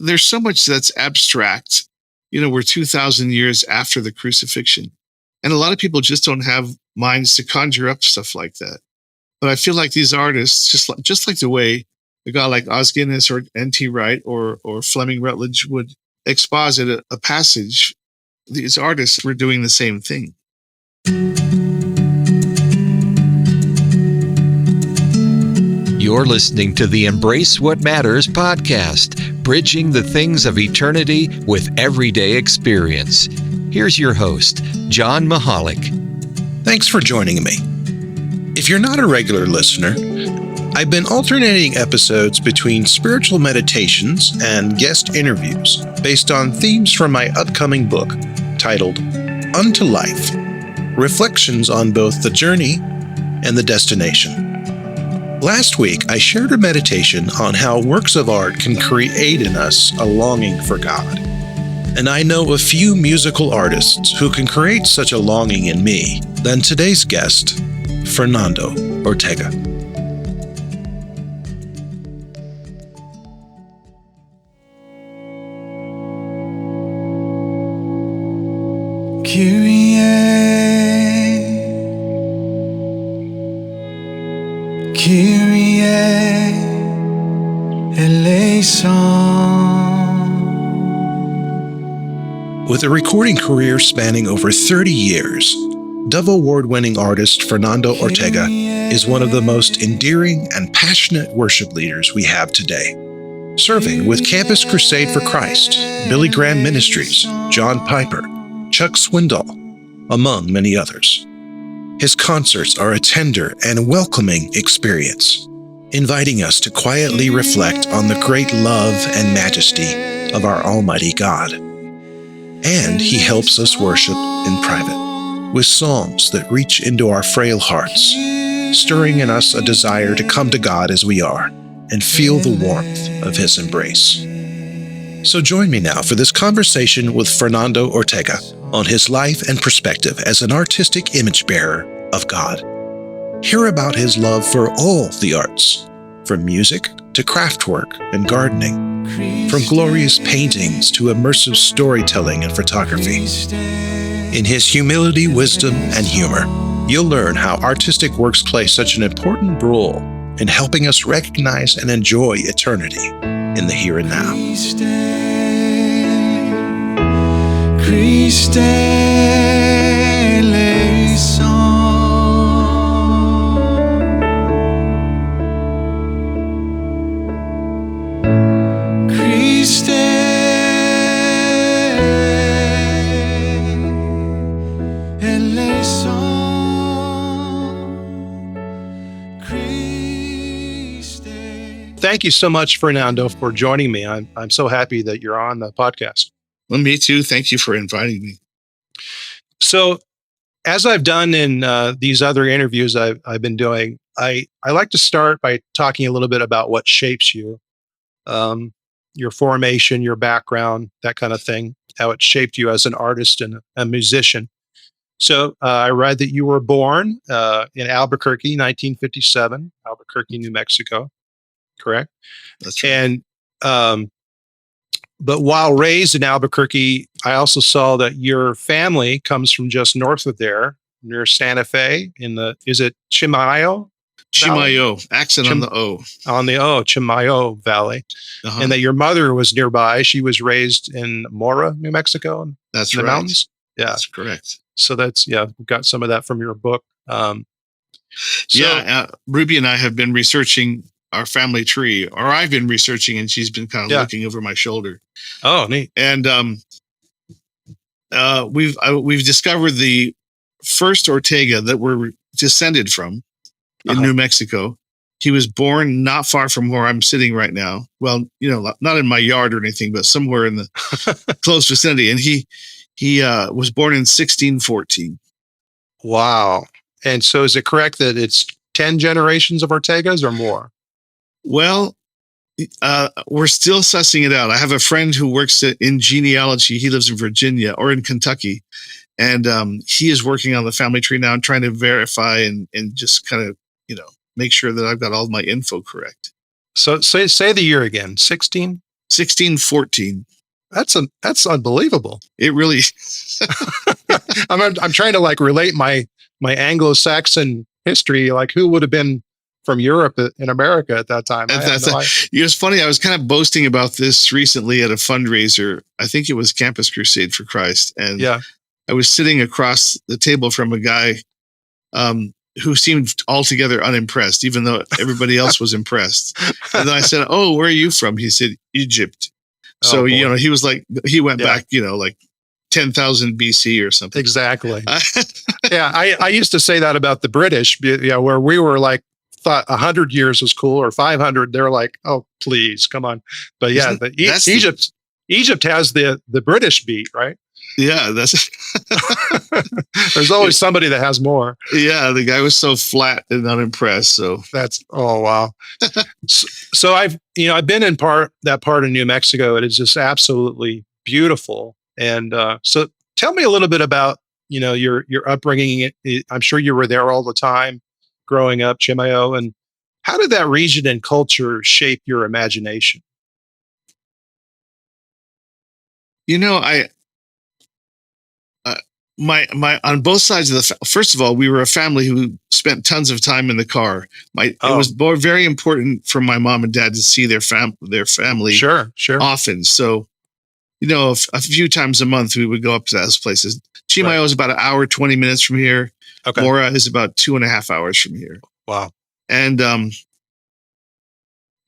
there's so much that's abstract. We're 2,000 years after the crucifixion. And a lot of people just don't have minds to conjure up stuff like that. But I feel like these artists, just like the way a guy like Os Guinness or N.T. Wright or Fleming Rutledge would exposit a passage, these artists were doing the same thing. You're listening to the Embrace What Matters podcast, bridging the things of eternity with everyday experience. Here's your host, John Mahalik. Thanks for joining me. If you're not a regular listener, I've been alternating episodes between spiritual meditations and guest interviews based on themes from my upcoming book titled Unto Life, Reflections on both the Journey and the Destination. Last week, I shared a meditation on how works of art can create in us a longing for God. And I know a few musical artists who can create such a longing in me than today's guest, Fernando Ortega. Kyrie eleison. With a recording career spanning over 30 years, Dove Award-winning artist Fernando Ortega is one of the most endearing and passionate worship leaders we have today, serving with Campus Crusade for Christ, Billy Graham Ministries, John Piper, Chuck Swindoll, among many others. His concerts are a tender and welcoming experience, inviting us to quietly reflect on the great love and majesty of our Almighty God. And he helps us worship in private, with songs that reach into our frail hearts, stirring in us a desire to come to God as we are and feel the warmth of his embrace. So join me now for this conversation with Fernando Ortega on his life and perspective as an artistic image bearer of God. Hear about his love for all the arts, from music to craftwork and gardening, from glorious paintings to immersive storytelling and photography. In his humility, wisdom, and humor, you'll learn how artistic works play such an important role in helping us recognize and enjoy eternity in the here and now. Christe eleison. Christe eleison. Thank you so much, Fernando, for joining me. I'm so happy that you're on the podcast. Well, me too. Thank you for inviting me. So, as I've done in these other interviews I've been doing, I like to start by talking a little bit about what shapes you, your formation, your background, that kind of thing, how it shaped you as an artist and a musician. So I read that you were born in Albuquerque, 1957, Albuquerque, New Mexico, correct? That's right. And but while raised in Albuquerque, I also saw that your family comes from just north of there, near Santa Fe, is it Chimayo? Chimayo, accent on the O. On the O, Chimayo Valley. Uh-huh. And that your mother was nearby. She was raised in Mora, New Mexico. That's in the right. mountains. Yeah. That's correct. So we've got some of that from your book. Ruby and I have been researching our family tree, or I've been researching, and she's been kind of looking over my shoulder. Oh, neat. And we've discovered the first Ortega that we're descended from in New Mexico. He was born not far from where I'm sitting right now. Well, not in my yard or anything, but somewhere in the close vicinity. And he was born in 1614. Wow. And so is it correct that it's 10 generations of Ortegas or more? Well, we're still sussing it out. I have a friend who works in genealogy. He lives in Virginia or in Kentucky. And he is working on the family tree now and trying to verify and just kind of, make sure that I've got all my info correct. So say the year again, 16? 1614. That's unbelievable. It really. I'm trying to like relate my Anglo-Saxon history. Like, who would have been from Europe in America at that time? I have no idea. It was funny. I was kind of boasting about this recently at a fundraiser. I think it was Campus Crusade for Christ, and Yeah. I was sitting across the table from a guy who seemed altogether unimpressed, even though everybody else was impressed. And then I said, "Oh, where are you from?" He said, "Egypt." So, boy. he was like, he went Yeah. back, like 10,000 BC or something. Exactly. Yeah, I used to say that about the British, where we were like, thought 100 years was cool, or 500. They're like, oh, please, come on. But yeah, Egypt has the British beat, right? Yeah, that's. There's always somebody that has more. Yeah, the guy was so flat and unimpressed. So oh wow. So I've been in that part of New Mexico. It is just absolutely beautiful. And so tell me a little bit about your upbringing. I'm sure you were there all the time growing up, Chimayo, and how did that region and culture shape your imagination? My on both sides of first of all, we were a family who spent tons of time in the car. It was very important for my mom and dad to see their family sure often. So, a few times a month we would go up to those places. Chimayo is about an hour, 20 minutes from here. Okay. Mora is about 2.5 hours from here. Wow. And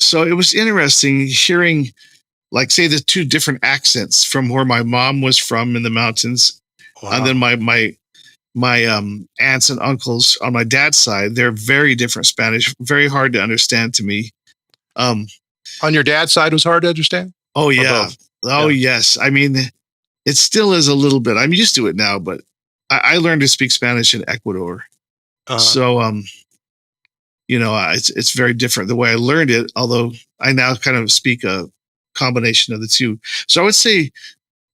so it was interesting hearing, like, say, the two different accents from where my mom was from in the mountains. Wow. And then my aunts and uncles on my dad's side, they're very different Spanish, very hard to understand to me. On your dad's side was hard to understand? Oh, yeah. Oh, yeah. Yes. I mean, it still is a little bit. I'm used to it now, but I learned to speak Spanish in Ecuador. Uh-huh. So, it's very different the way I learned it, although I now kind of speak a combination of the two. So I would say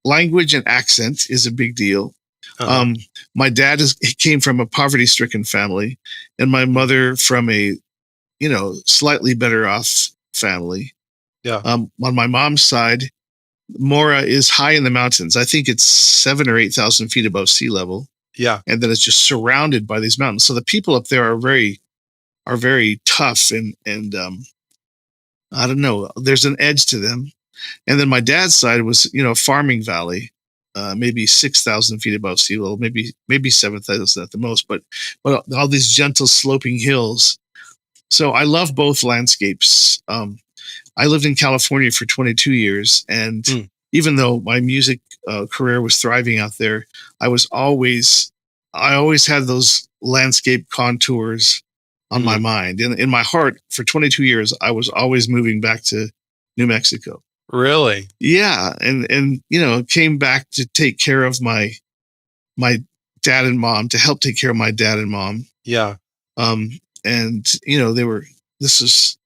language and accent is a big deal. Uh-huh. My dad came from a poverty-stricken family, and my mother from a, slightly better off family. Yeah. On my mom's side, Mora is high in the mountains. I think it's 7,000 or 8,000 feet above sea level. Yeah. And then it's just surrounded by these mountains. So the people up there are very tough and I don't know. There's an edge to them. And then my dad's side was, farming valley, maybe 6,000 feet above sea level, maybe 7,000 at the most, but all these gentle sloping hills. So I love both landscapes. I lived in California for 22 years, and even though my music career was thriving out there, I always had those landscape contours on my mind. In my heart, for 22 years, I was always moving back to New Mexico. Really? Yeah, and came back to take care of my dad and mom, to help take care of my dad and mom. Yeah. And this was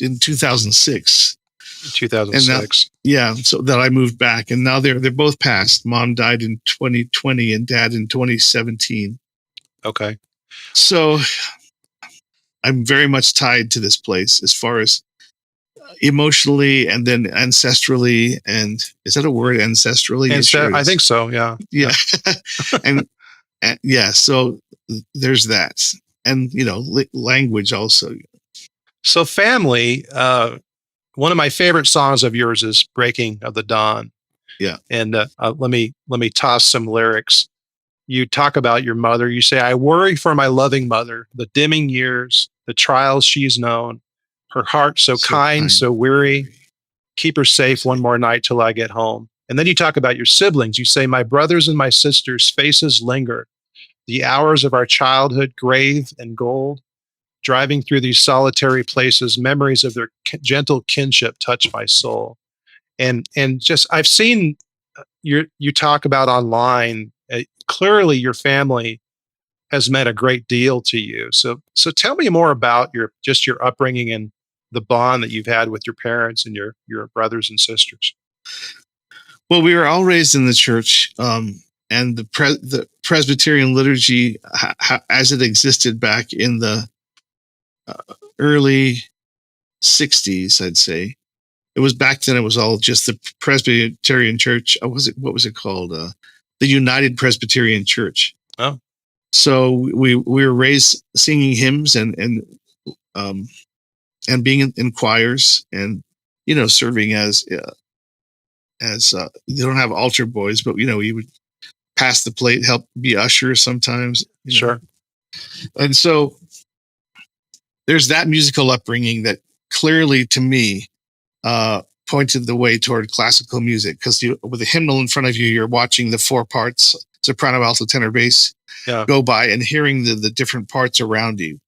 in 2006. 2006. So that I moved back, and now they're both passed. Mom died in 2020 and dad in 2017. Okay. So I'm very much tied to this place as far as emotionally and then ancestrally. And is that a word, ancestrally? I think so. Yeah. Yeah. and yeah, so there's that. And, language also. So family, one of my favorite songs of yours is Breaking of the Dawn. Yeah. And let me toss some lyrics. You talk about your mother. You say, I worry for my loving mother, the dimming years, the trials she's known, her heart so kind, so weary. Keep her safe one more night till I get home. And then you talk about your siblings. You say, my brothers and my sisters' faces linger, the hours of our childhood, grave and gold. Driving through these solitary places, memories of their gentle kinship touch my soul. And just, I've seen you talk about online, clearly your family has meant a great deal to you. So tell me more about your upbringing and the bond that you've had with your parents and your brothers and sisters. Well, we were all raised in the church, and the Presbyterian liturgy, as it existed back in the early 60s, I'd say, It was back then. It was all just the Presbyterian Church. What was it called? The United Presbyterian Church. Oh. So we were raised singing hymns and being in choirs and serving as they don't have altar boys, but we would pass the plate, help be ushers sometimes. Sure. And so there's that musical upbringing that clearly, to me, pointed the way toward classical music, because with a hymnal in front of you, you're watching the 4 parts, soprano, alto, tenor, bass, go by and hearing the different parts around you.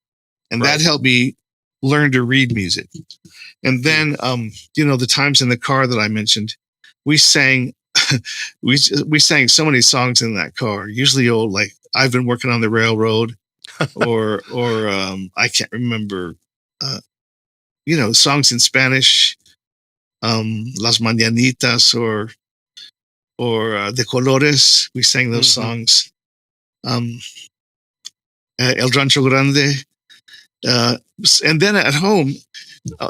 And that helped me learn to read music. And then, the times in the car that I mentioned, we sang, we sang so many songs in that car, usually old, like I've Been Working on the Railroad, or I can't remember, songs in Spanish, Las Mañanitas or De Colores. We sang those songs. El Rancho Grande. And then at home,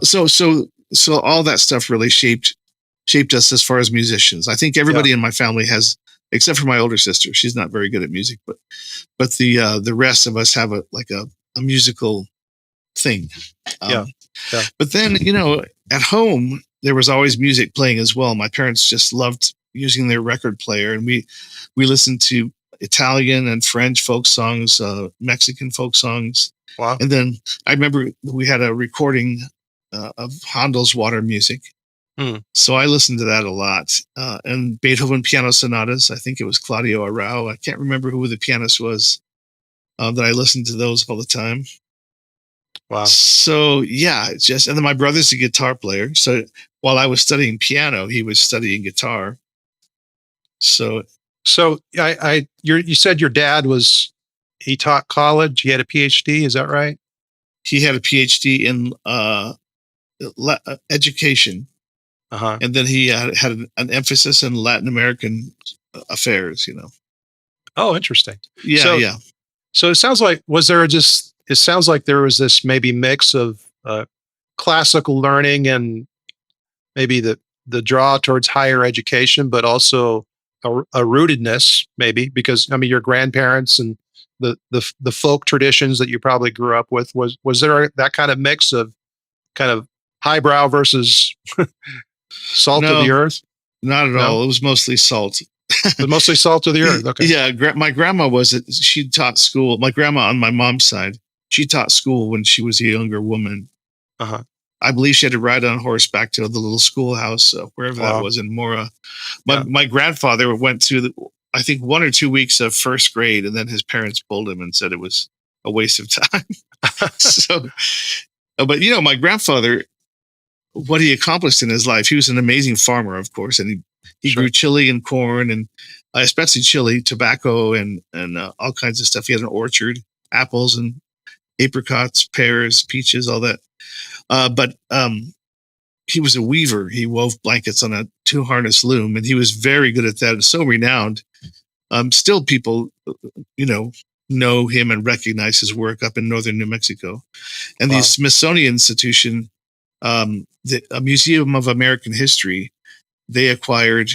so all that stuff really shaped us as far as musicians. I think everybody in my family has, except for my older sister. She's not very good at music, but the rest of us have a musical thing. But then, at home, there was always music playing as well. My parents just loved using their record player, and we listened to Italian and French folk songs, Mexican folk songs. Wow. And then I remember we had a recording of Handel's Water Music. So I listened to that a lot. And Beethoven piano sonatas. I think it was Claudio Arrau. I can't remember who the pianist was, that I listened to those all the time. Wow. So yeah, and then my brother's a guitar player. So while I was studying piano, he was studying guitar. So you said your dad he taught college. He had a PhD. Is that right? He had a PhD in education. And then he had an emphasis in Latin American affairs, Oh, interesting. Yeah. So it sounds like, it sounds like there was this maybe mix of classical learning and maybe the draw towards higher education, but also a rootedness, maybe, because your grandparents and the folk traditions that you probably grew up with, was there that kind of mix of kind of highbrow versus salt of the earth? Not at all. It was mostly salt. It was mostly salt of the earth. Okay. Yeah. My grandma she taught school. My grandma on my mom's side, she taught school when she was a younger woman. I believe she had to ride on horseback to the little schoolhouse, wherever that was in Mora. My grandfather went through I think 1 or 2 weeks of first grade, and then his parents pulled him and said it was a waste of time. So, but my grandfather, what he accomplished in his life, he was an amazing farmer, of course, and he grew chili and corn, and especially chili, tobacco, and all kinds of stuff. He had an orchard, apples and apricots, pears, peaches, all that. But he was a weaver. He wove blankets on a 2-harness loom, and he was very good at that and so renowned. Still, people, know him and recognize his work up in northern New Mexico. And the Smithsonian Institution, a Museum of American History, they acquired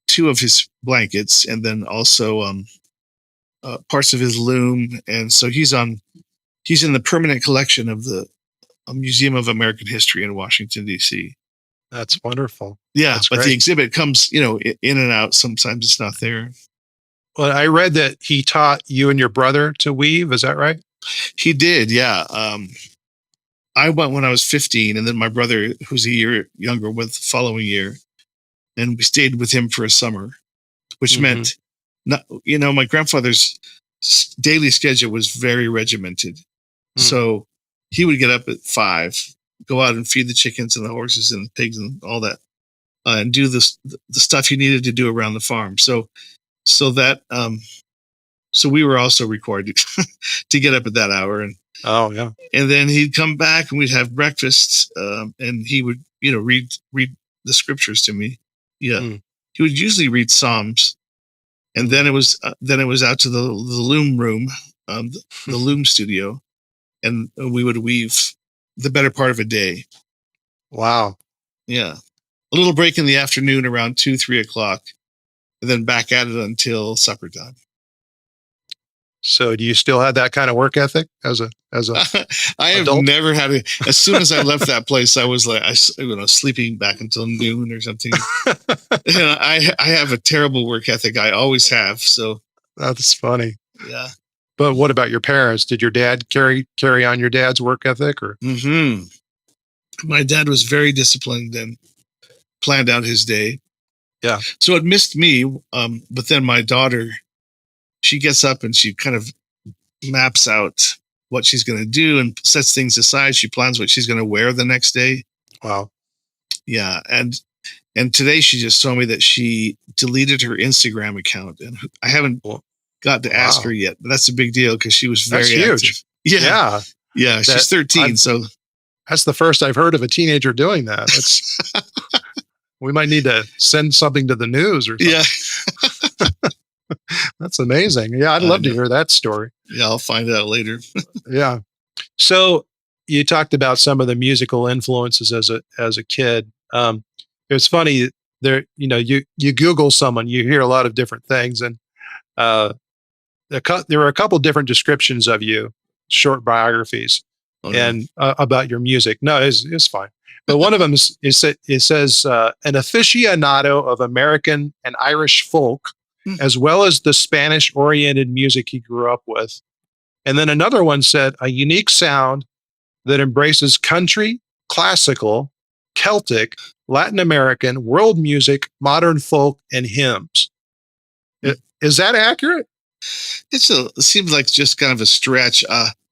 2 of his blankets and then also parts of his loom. And so he's in the permanent collection of the Museum of American History in Washington, D.C. That's wonderful. Yeah, That's but great. the exhibit comes, in and out. Sometimes it's not there. Well, I read that he taught you and your brother to weave. Is that right? He did, yeah. I went when I was 15, and then my brother, who's a year younger, went the following year, and we stayed with him for a summer, which meant, my grandfather's daily schedule was very regimented. So he would get up at 5, go out and feed the chickens and the horses and the pigs and all that, and do the stuff he needed to do around the farm. So we were also required to get up at that hour, and and then he'd come back and we'd have breakfast, and he would read the scriptures to me. He would usually read Psalms, and then it was out to the loom room, the loom studio, and we would weave the better part of a day. Wow. Yeah. a little break in the afternoon around 2, 3 o'clock, and then back at it until supper time. So do you still have that kind of work ethic as a I have adult? never had it. As soon as I left that place, I was like, sleeping back until noon or something. I have a terrible work ethic. I always have. So That's funny. yeah. But what about your parents? Did your dad carry on your dad's work ethic, or? Hmm. My dad was very disciplined and planned out his day. Yeah. So it missed me. But then my daughter, she gets up and she kind of maps out what she's going to do and sets things aside. She plans what she's going to wear the next day. Wow. Yeah. And today she just told me that she deleted her Instagram account, and I haven't got to ask her yet, but that's a big deal because she was very That's huge. active. Yeah. Yeah. She's 13. So that's the first I've heard of a teenager doing that. We might need to send something to the news or something. Yeah. That's amazing. Yeah, I'd love to hear that story. Yeah, I'll find out later. Yeah. So you talked about some of the musical influences as a kid. It's funny there. You Google someone, you hear a lot of different things, and there were a couple different descriptions of you, short biographies, and about your music. No, it's fine. But one of them it says an aficionado of American and Irish folk, as well as the Spanish-oriented music he grew up with. And then another one said a unique sound that embraces country, classical, Celtic, Latin American, world music, modern folk, and hymns. Is that accurate? It seems like just kind of a stretch.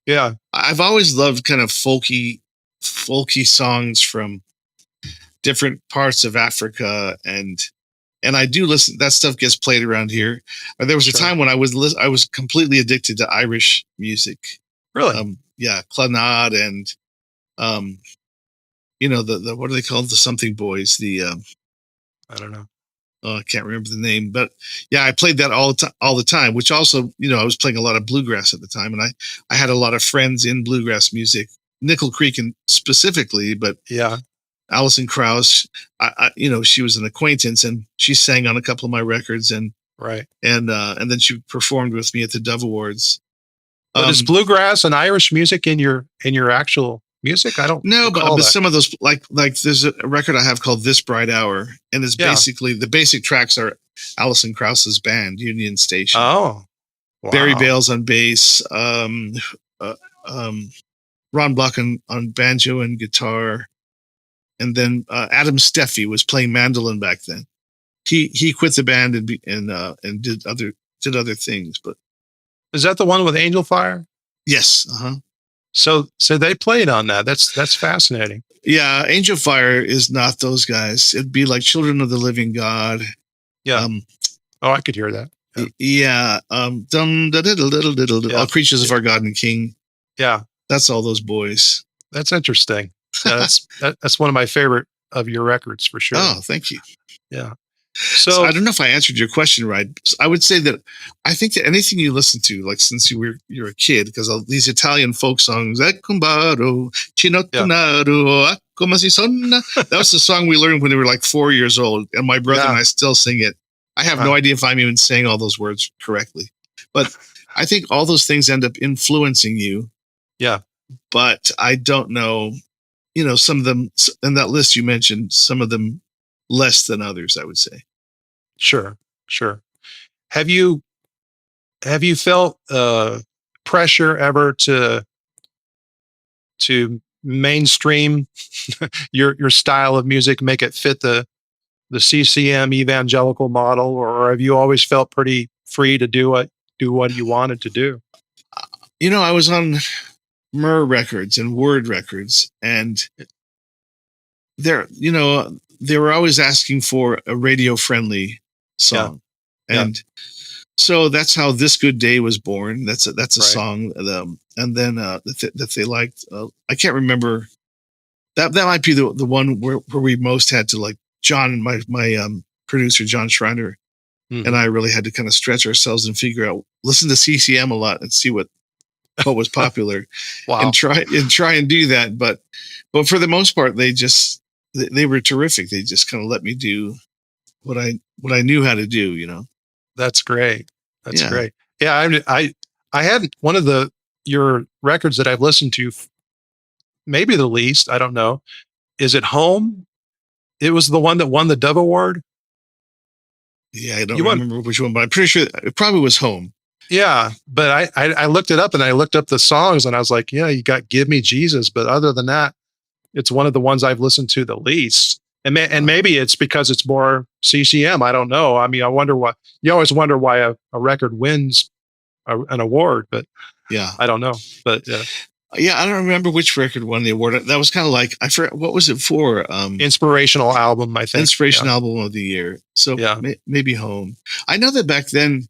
Yeah. I've always loved kind of folky songs from different parts of Africa, and I do listen. That stuff gets played around here. There was a time when I was completely addicted to Irish music. Really? Yeah, Clannad and the what are they called? The something boys. I don't know. I can't remember the name, but yeah, I played that all the time. Which also, I was playing a lot of bluegrass at the time, and I had a lot of friends in bluegrass music, Nickel Creek and specifically, but yeah. Alison Krauss, she was an acquaintance, and she sang on a couple of my records, and right, and then she performed with me at the Dove Awards. But is bluegrass and Irish music in your actual music? I don't know, but some of those, like there's a record I have called This Bright Hour, and it's basically the basic tracks are Alison Krauss's band, Union Station. Oh, wow. Barry Bales on bass, Ron Block on banjo and guitar. And then Adam Steffi was playing mandolin back then. He quit the band and did other things. But is that the one with Angel Fire? Yes. So they played on that. That's fascinating. Yeah, Angel Fire is not those guys. It'd be like Children of the Living God. Yeah. I could hear that. Yeah. All Creatures of Our God and King. Yeah. That's all those boys. That's interesting. That's one of my favorite of your records for sure. Oh, thank you. Yeah. So I don't know if I answered your question right. I would say that I think that anything you listen to, like since you're a kid, because these Italian folk songs, that was the song we learned when we were like 4 years old, and my brother and I still sing it. I have no idea if I'm even saying all those words correctly, but I think all those things end up influencing you. Yeah. But I don't know, some of them in that list you mentioned, some of them less than others, I would say. Sure. Have you felt pressure ever to mainstream your style of music, make it fit the CCM evangelical model, or have you always felt pretty free to do what you wanted to do? I was on Myrrh Records and Word Records, and they were always asking for a radio-friendly song. Yeah. And so that's how This Good Day was born. That's a song. And then that they liked. I can't remember. That might be the one where we most had to, like, John, my producer, John Schreiner, and I really had to kind of stretch ourselves and figure out, listen to CCM a lot and see what was popular. Wow. and try and do that. But for the most part, they just, they were terrific. They just kind of let me do what I knew how to do, That's great. That's Yeah. great. Yeah, I had one of your records that I've listened to, maybe the least. I don't know. Is it Home? It was the one that won the Dove Award. Yeah, I don't You won. remember which one, but I'm pretty sure it probably was Home. Yeah, but I looked it up and I looked up the songs and I was like, yeah, you got Give Me Jesus, but other than that, it's one of the ones I've listened to the least. And maybe it's because it's more CCM. I don't know. I mean, I wonder why. You always wonder why a record wins an award, but Yeah. I don't know. But Yeah, I don't remember which record won the award. That was kind of like, I forgot, what was it for? Inspirational album, I think. Inspiration album of the year. So Yeah. Maybe Home. I know that back then,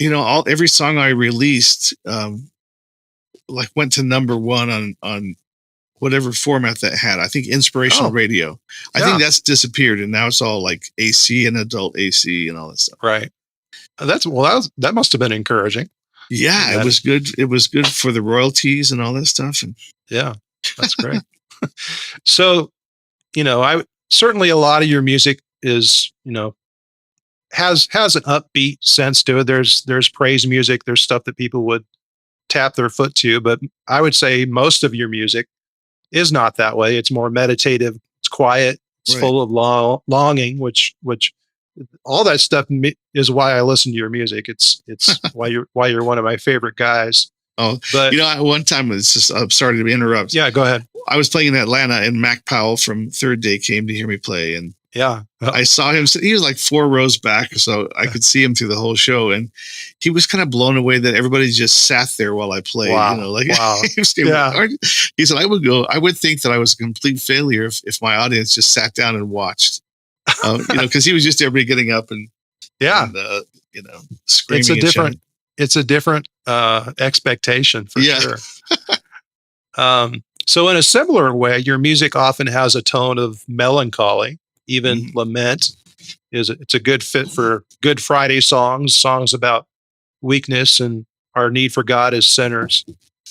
every song I released, like went to number one on whatever format that had. I think inspirational radio. I think that's disappeared, and now it's all like AC and adult AC and all that stuff. Right. That must have been encouraging. Yeah, it was good. It was good for the royalties and all that stuff. And yeah, that's great. So, I certainly, a lot of your music is, has an upbeat sense to it. There's praise music. There's stuff that people would tap their foot to, but I would say most of your music is not that way. It's more meditative. It's quiet. It's full of longing, which all that stuff is why I listen to your music. It's why you're one of my favorite guys. Oh, but one time, it's just, I'm sorry to interrupt. Yeah, go ahead. I was playing in Atlanta, and Mac Powell from Third Day came to hear me play, and I saw him. He was like 4 rows back, so I could see him through the whole show, and he was kind of blown away that everybody just sat there while I played. Wow. Wow. He said, I would think that I was a complete failure if my audience just sat down and watched. Because he was just everybody getting up and screaming. It's a different expectation for sure. So in a similar way, your music often has a tone of melancholy, even lament. It's a good fit for Good Friday songs about weakness and our need for God as sinners.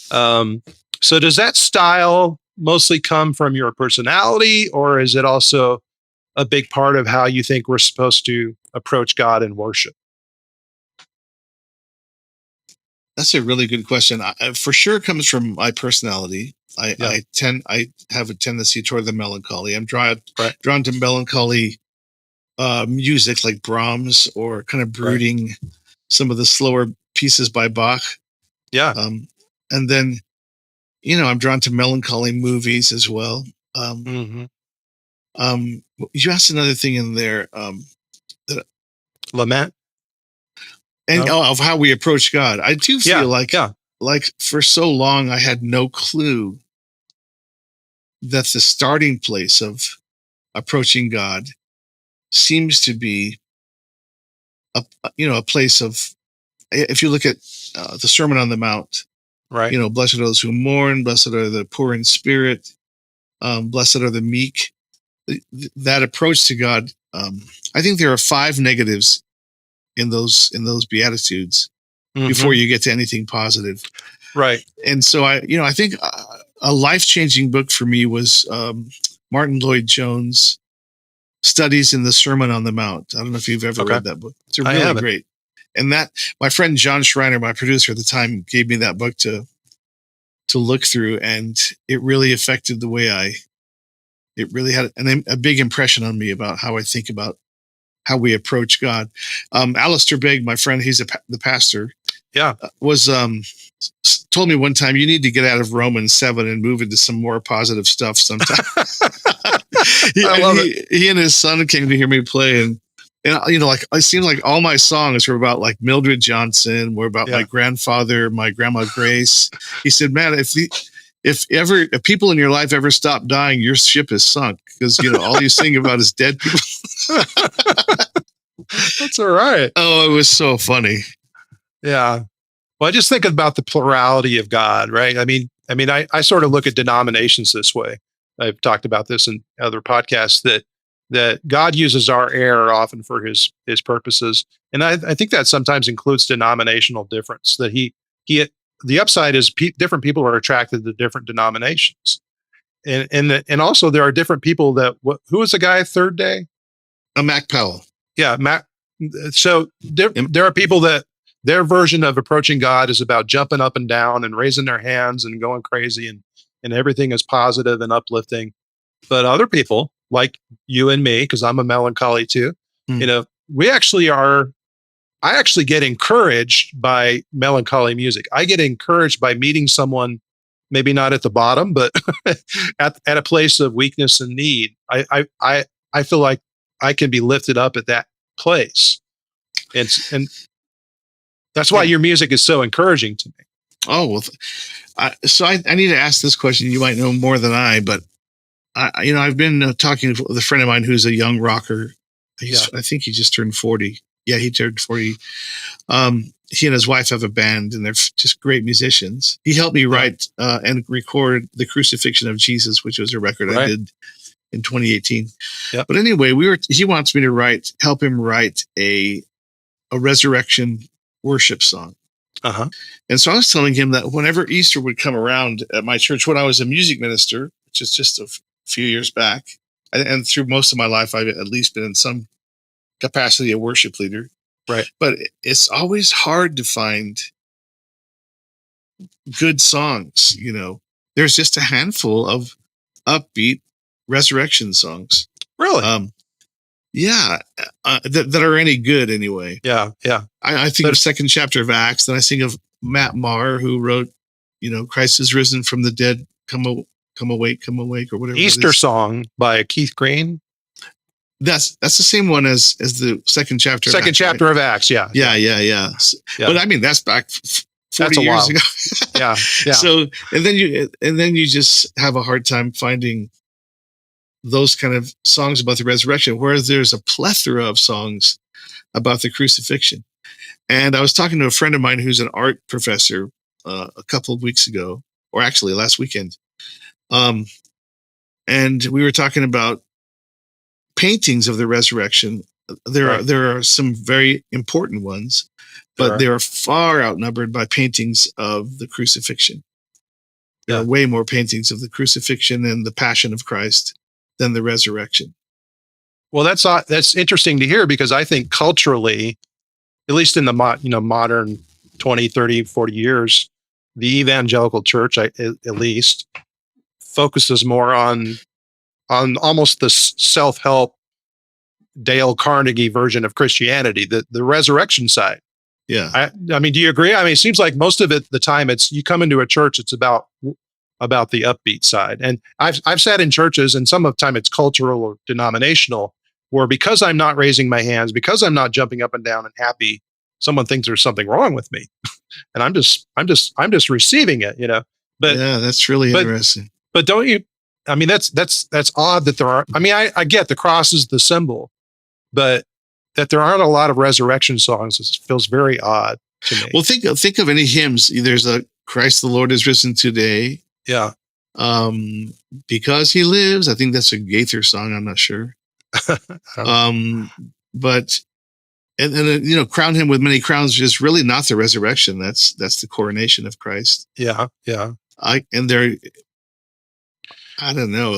So does that style mostly come from your personality, or is it also a big part of how you think we're supposed to approach God in worship? That's a really good question. For sure, it comes from my personality. I have a tendency toward the melancholy. I'm drawn to melancholy music like Brahms, or kind of brooding, some of the slower pieces by Bach. Yeah. And then, I'm drawn to melancholy movies as well. You asked another thing in there. Lament. And of how we approach God. I do feel like for so long, I had no clue that the starting place of approaching God seems to be a place of, if you look at the Sermon on the Mount, blessed are those who mourn, blessed are the poor in spirit, blessed are the meek. That approach to God, I think there are 5 negatives in those Beatitudes before you get to anything positive. Right. And so I think a life-changing book for me was Martin Lloyd-Jones' Studies in the Sermon on the Mount. I don't know if you've ever read that book. It's really great. And that, my friend John Schreiner, my producer at the time, gave me that book to look through, and it really affected the way it really had a big impression on me about how I think about how we approach God. Alistair Begg, my friend, he's the pastor. Yeah. Was told me one time, you need to get out of Romans 7 and move into some more positive stuff sometime. I love it. He and his son came to hear me play, and it seemed like all my songs were about like Mildred Johnson, were about my grandfather, my grandma Grace. He said, man, if people in your life ever stop dying, your ship is sunk, because all you sing about is dead people. That's all right. Oh, it was so funny. Yeah. Well, I just think about the plurality of God, right? I mean, I sort of look at denominations this way. I've talked about this in other podcasts, that God uses our error often for his purposes. And I think that sometimes includes denominational difference, that the upside is different people are attracted to different denominations. and also there are different people that, who was the guy Third Day? Mac Powell. Yeah, Mac. So there Yep. are people that their version of approaching God is about jumping up and down and raising their hands and going crazy, and everything is positive and uplifting. But other people, like you and me, because I'm a melancholy too, Hmm. we actually are. I actually get encouraged by melancholy music. I get encouraged by meeting someone, maybe not at the bottom, but at a place of weakness and need. I feel like I can be lifted up at that place, and that's why your music is so encouraging to me. Oh, well, so I need to ask this question. You might know more than I, but I've been talking with a friend of mine who's a young rocker. I think he just turned 40. Yeah, he turned 40. He and his wife have a band, and they're just great musicians. He helped me write and record The Crucifixion of Jesus, which was a record I did in 2018. Yep. But anyway, he wants me to help him write a resurrection worship song. Uh-huh. And so I was telling him that whenever Easter would come around at my church, when I was a music minister, which is just a few years back, and through most of my life, I've at least been in some capacity a worship leader. Right. But it's always hard to find good songs. There's just a handful of upbeat resurrection songs. Really? Yeah. That are any good anyway. Yeah. Yeah. I think of the second chapter of Acts. Then I think of Matt Maher, who wrote, Christ is risen from the dead. Come awake, or whatever. Easter song by Keith Green. That's the same one as the second chapter. Second chapter right? of Acts. Yeah. Yeah. But I mean, that's back 40 years ago. Yeah. So, and then you just have a hard time finding those kind of songs about the resurrection, whereas there's a plethora of songs about the crucifixion. And I was talking to a friend of mine who's an art professor a couple of weeks ago, or actually last weekend. And we were talking about paintings of the resurrection. There are some very important ones, but they are far outnumbered by paintings of the crucifixion. There are way more paintings of the crucifixion and the passion of Christ than the resurrection. Well, that's interesting to hear, because I think culturally, at least in the modern 20, 30, 40 years, the evangelical church, at least, focuses more on almost the self-help Dale Carnegie version of Christianity, the resurrection side. Yeah. I mean, do you agree? I mean, it seems like most of it, the time you come into a church, it's about the upbeat side. And I've sat in churches, and some of the time it's cultural or denominational, where because I'm not raising my hands, because I'm not jumping up and down and happy, someone thinks there's something wrong with me. And I'm just receiving it, But yeah, that's really interesting. But don't you? I mean, that's odd that there are. I mean, I get the cross is the symbol, but that there aren't a lot of resurrection songs, it feels very odd to me. Well, think of any hymns. There's a Christ the Lord is risen today. Yeah. Because he lives. I think that's a Gaither song. I'm not sure. But and crown him with many crowns is really not the resurrection. That's the coronation of Christ. Yeah. Yeah. I don't know.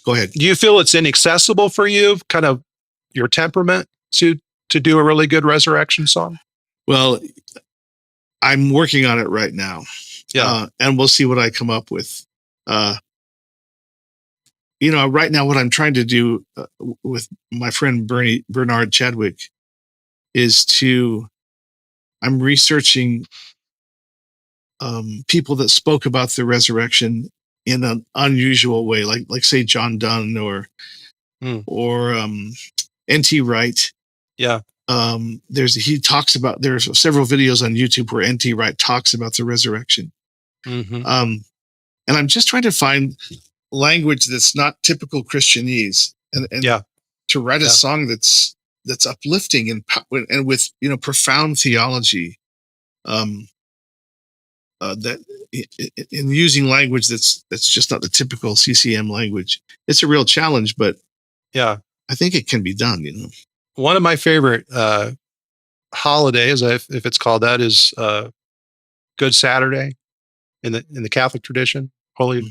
Go ahead. Do you feel it's inaccessible for you, kind of your temperament, to do a really good resurrection song? Well, I'm working on it right now. Yeah. And we'll see what I come up with. Right now, what I'm trying to do with my friend Bernard Chadwick is I'm researching people that spoke about the resurrection in an unusual way, like say John Donne or N.T. Wright. Yeah. There's several videos on YouTube where N.T. Wright talks about the resurrection. Mm-hmm. And I'm just trying to find language that's not typical Christianese, and to write a song that's uplifting and with profound theology. That in using language that's just not the typical CCM language. It's a real challenge, but I think it can be done. One of my favorite holidays, if it's called that, is Good Saturday in the Catholic tradition.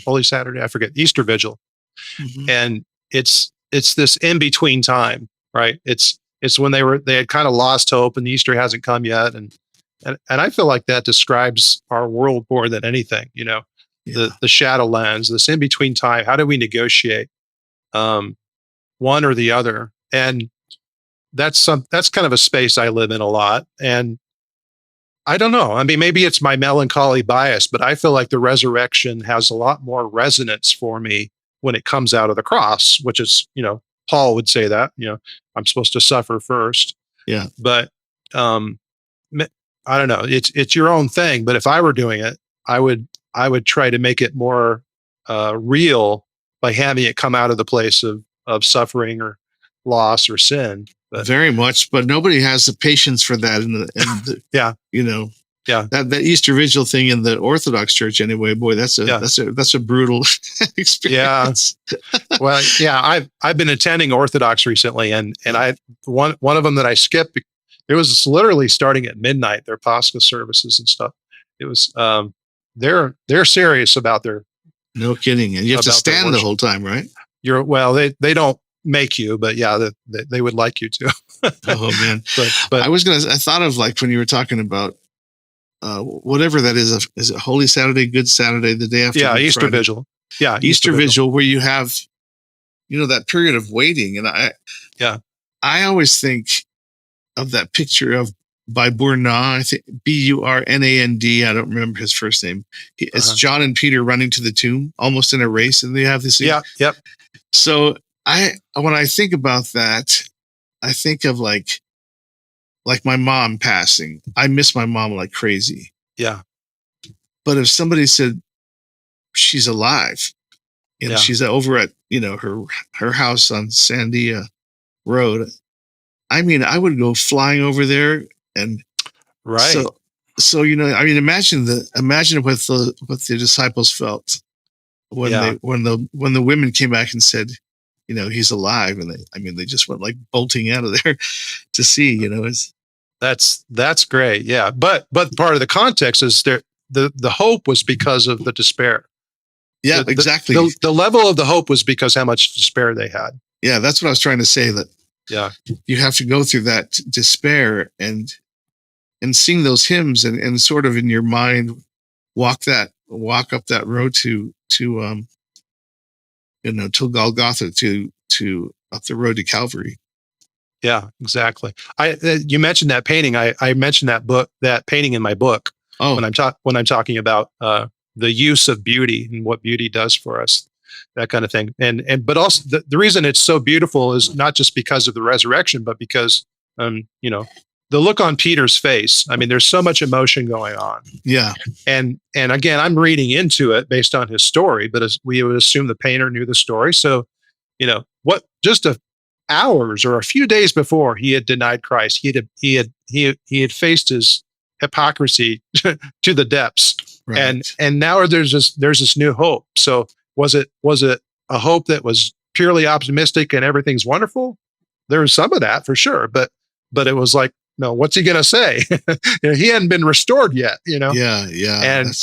Holy Saturday, I forget, Easter Vigil. Mhm. And it's this in between time, right? It's when they had kind of lost hope and Easter hasn't come yet. And I feel like that describes our world more than anything, Yeah. the Shadowlands, this in between time. How do we negotiate one or the other? And that's kind of a space I live in a lot. And I don't know. I mean, maybe it's my melancholy bias, but I feel like the resurrection has a lot more resonance for me when it comes out of the cross, which is, Paul would say that, I'm supposed to suffer first. Yeah. But um, I don't know. It's your own thing. But if I were doing it, I would try to make it more real by having it come out of the place of suffering or loss or sin. But Very much, but nobody has the patience for that yeah, yeah, that Easter Vigil thing in the Orthodox Church anyway. Boy, that's Yeah. a brutal experience. well, yeah. I've been attending Orthodox recently, and I one of them that I skipped. It was literally starting at midnight. Their Pascha services and stuff. It was they're serious about their No kidding, and you have to about their stand the worship. whole time, right? They don't make you, but yeah, they would like you to. Oh man, but I thought of like when you were talking about whatever that is it Holy Saturday, Good Saturday, the day after Good Easter Friday? Vigil. Yeah, Easter Vigil, where you have that period of waiting, and I always think of that picture of by Burnand, I think Burnand. I don't remember his first name. It's John and Peter running to the tomb, almost in a race, and they have this. Yeah, yep. So when I think about that, I think of like my mom passing. I miss my mom like crazy. Yeah. But if somebody said she's alive, she's over at her house on Sandia Road, I mean, I would go flying over there, and right. So I mean, imagine what the disciples felt when the women came back and said, he's alive, and they just went like bolting out of there to see, That's great. Yeah. But part of the context is the hope was because of the despair. Yeah, exactly. The level of the hope was because how much despair they had. Yeah, that's what I was trying to say, that you have to go through that despair and sing those hymns and sort of in your mind walk up that road to Golgotha, to up the road to Calvary. Yeah, exactly. You mentioned that painting. I mentioned that painting in my book. Oh. When I'm talking about the use of beauty and what beauty does for us, that kind of thing. But also the reason it's so beautiful is not just because of the resurrection, but because the look on Peter's face. I mean, there's so much emotion going on. Yeah. And again, I'm reading into it based on his story, but as we would assume the painter knew the story. So, what just hours or a few days before he had denied Christ, he had faced his hypocrisy to the depths. Right. And now there's this new hope. So was it a hope that was purely optimistic and everything's wonderful? There was some of that for sure, but it was like, no, what's he gonna say? He hadn't been restored yet, Yeah. And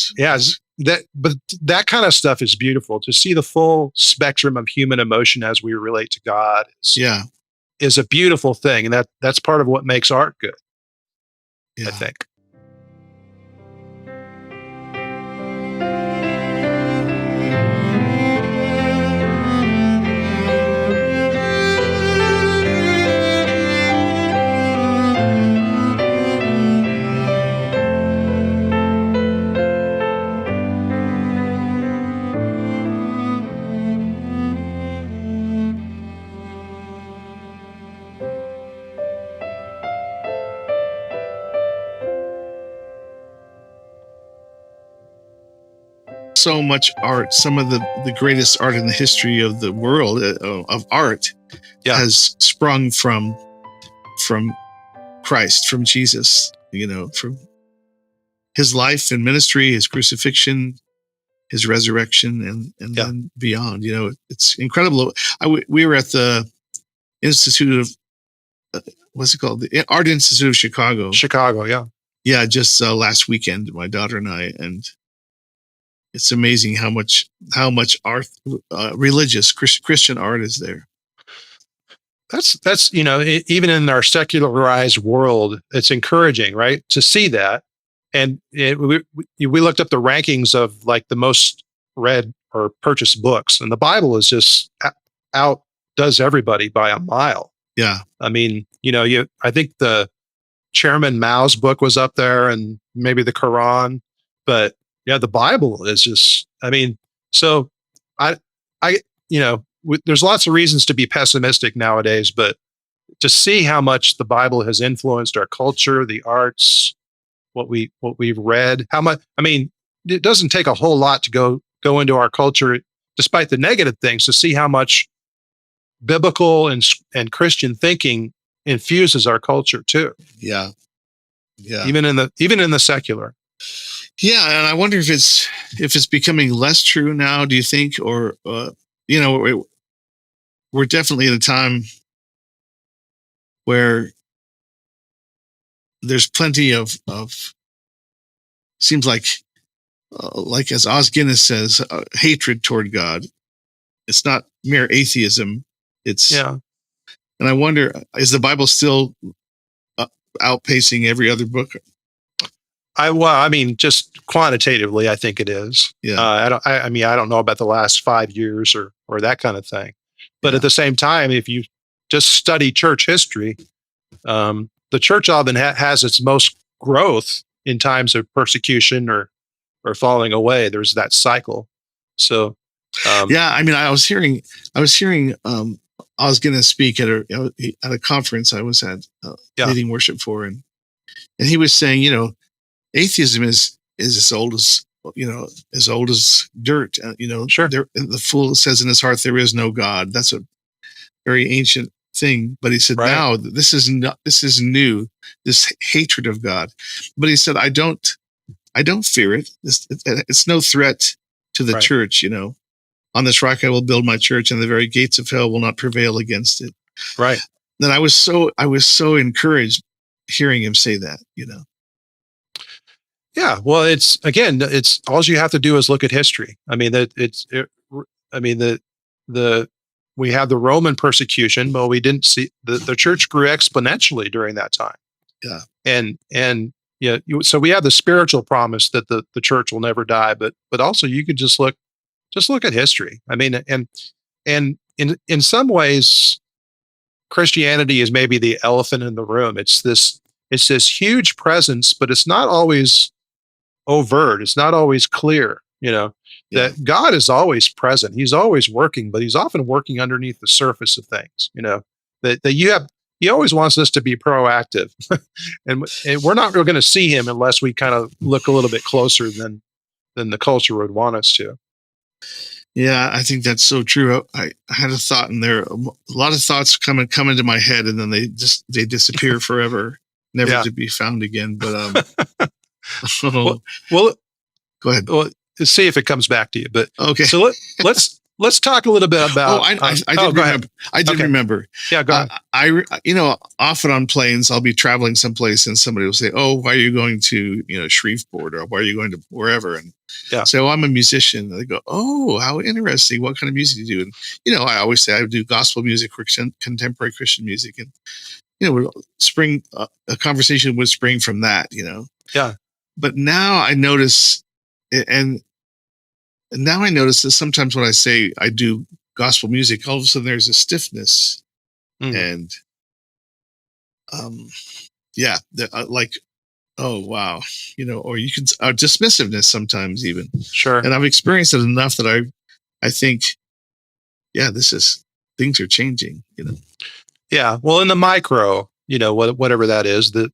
but that kind of stuff is beautiful, to see the full spectrum of human emotion as we relate to God. Is a beautiful thing, and that's part of what makes art good. I think. So much art, some of the greatest art in the history of the world of art has sprung from Christ, from Jesus, from his life and ministry, his crucifixion, his resurrection, and then beyond. It's incredible. We were at the Institute of what's it called, the Art Institute of Chicago, yeah, just last weekend, my daughter and I, and it's amazing how much art, religious Christian art is there. That's even in our secularized world, it's encouraging, right, to see that. And we looked up the rankings of like the most read or purchased books, and the Bible is just outdoes everybody by a mile. Yeah, I mean, I think the Chairman Mao's book was up there, and maybe the Quran, but yeah, the Bible is just. I mean, so I, I, there's lots of reasons to be pessimistic nowadays, but to see how much the Bible has influenced our culture, the arts, what we've read, how much. I mean, it doesn't take a whole lot to go into our culture, despite the negative things, to see how much biblical and Christian thinking infuses our culture too. yeah, yeah. Even in the secular. Yeah, and I wonder if it's becoming less true now. Do you think, or we're definitely in a time where there's plenty of seems like as Os Guinness says, hatred toward God. It's not mere atheism. It's Yeah. And I wonder, is the Bible still outpacing every other book? I mean, just quantitatively, I think it is. Yeah. I don't know about the last 5 years or that kind of thing, but Yeah. at the same time, if you just study church history, the church often has its most growth in times of persecution or falling away. There's that cycle. So, yeah, I mean, I was hearing I was going to speak at a conference I was at, leading worship for, and he was saying, atheism is as old as dirt. Sure. The fool says in his heart there is no God. That's a very ancient thing. But he said, Right. now this is new, this hatred of God. But he said, I don't fear it. It's no threat to the Right. church. On this rock I will build my church, and the very gates of hell will not prevail against it. Right. Then I was so encouraged hearing him say that. Yeah. Well, it's all you have to do is look at history. I mean, we have the Roman persecution, but we didn't see the church grew exponentially during that time. Yeah. And so we have the spiritual promise that the church will never die, but also you could just look at history. I mean, and in some ways, Christianity is maybe the elephant in the room. It's this huge presence, but it's not always overt. It's not always clear, that God is always present. He's always working, but he's often working underneath the surface of things, that he always wants us to be proactive. and we're not really going to see him unless we kind of look a little bit closer than the culture would want us to. Yeah, I think that's so true. I had a thought in there. A lot of thoughts come into my head, and then they disappear forever, never to be found again. But well, go ahead. Well, see if it comes back to you. But okay. So let's talk a little bit about. I did remember. I did remember. Yeah, go ahead. Often on planes, I'll be traveling someplace, and somebody will say, "Oh, why are you going to Shreveport, or why are you going to wherever?" And say, "Oh, I'm a musician." And they go, "Oh, how interesting! What kind of music do you do?" And I always say I do gospel music, contemporary Christian music, and a conversation would spring from that. Yeah. But now I notice, and now I notice that sometimes when I say I do gospel music, all of a sudden there's a stiffness, and like, oh wow, or you can dismissiveness sometimes even. Sure. And I've experienced it enough that I think, things are changing. Yeah. Well, in the micro, whatever that is, the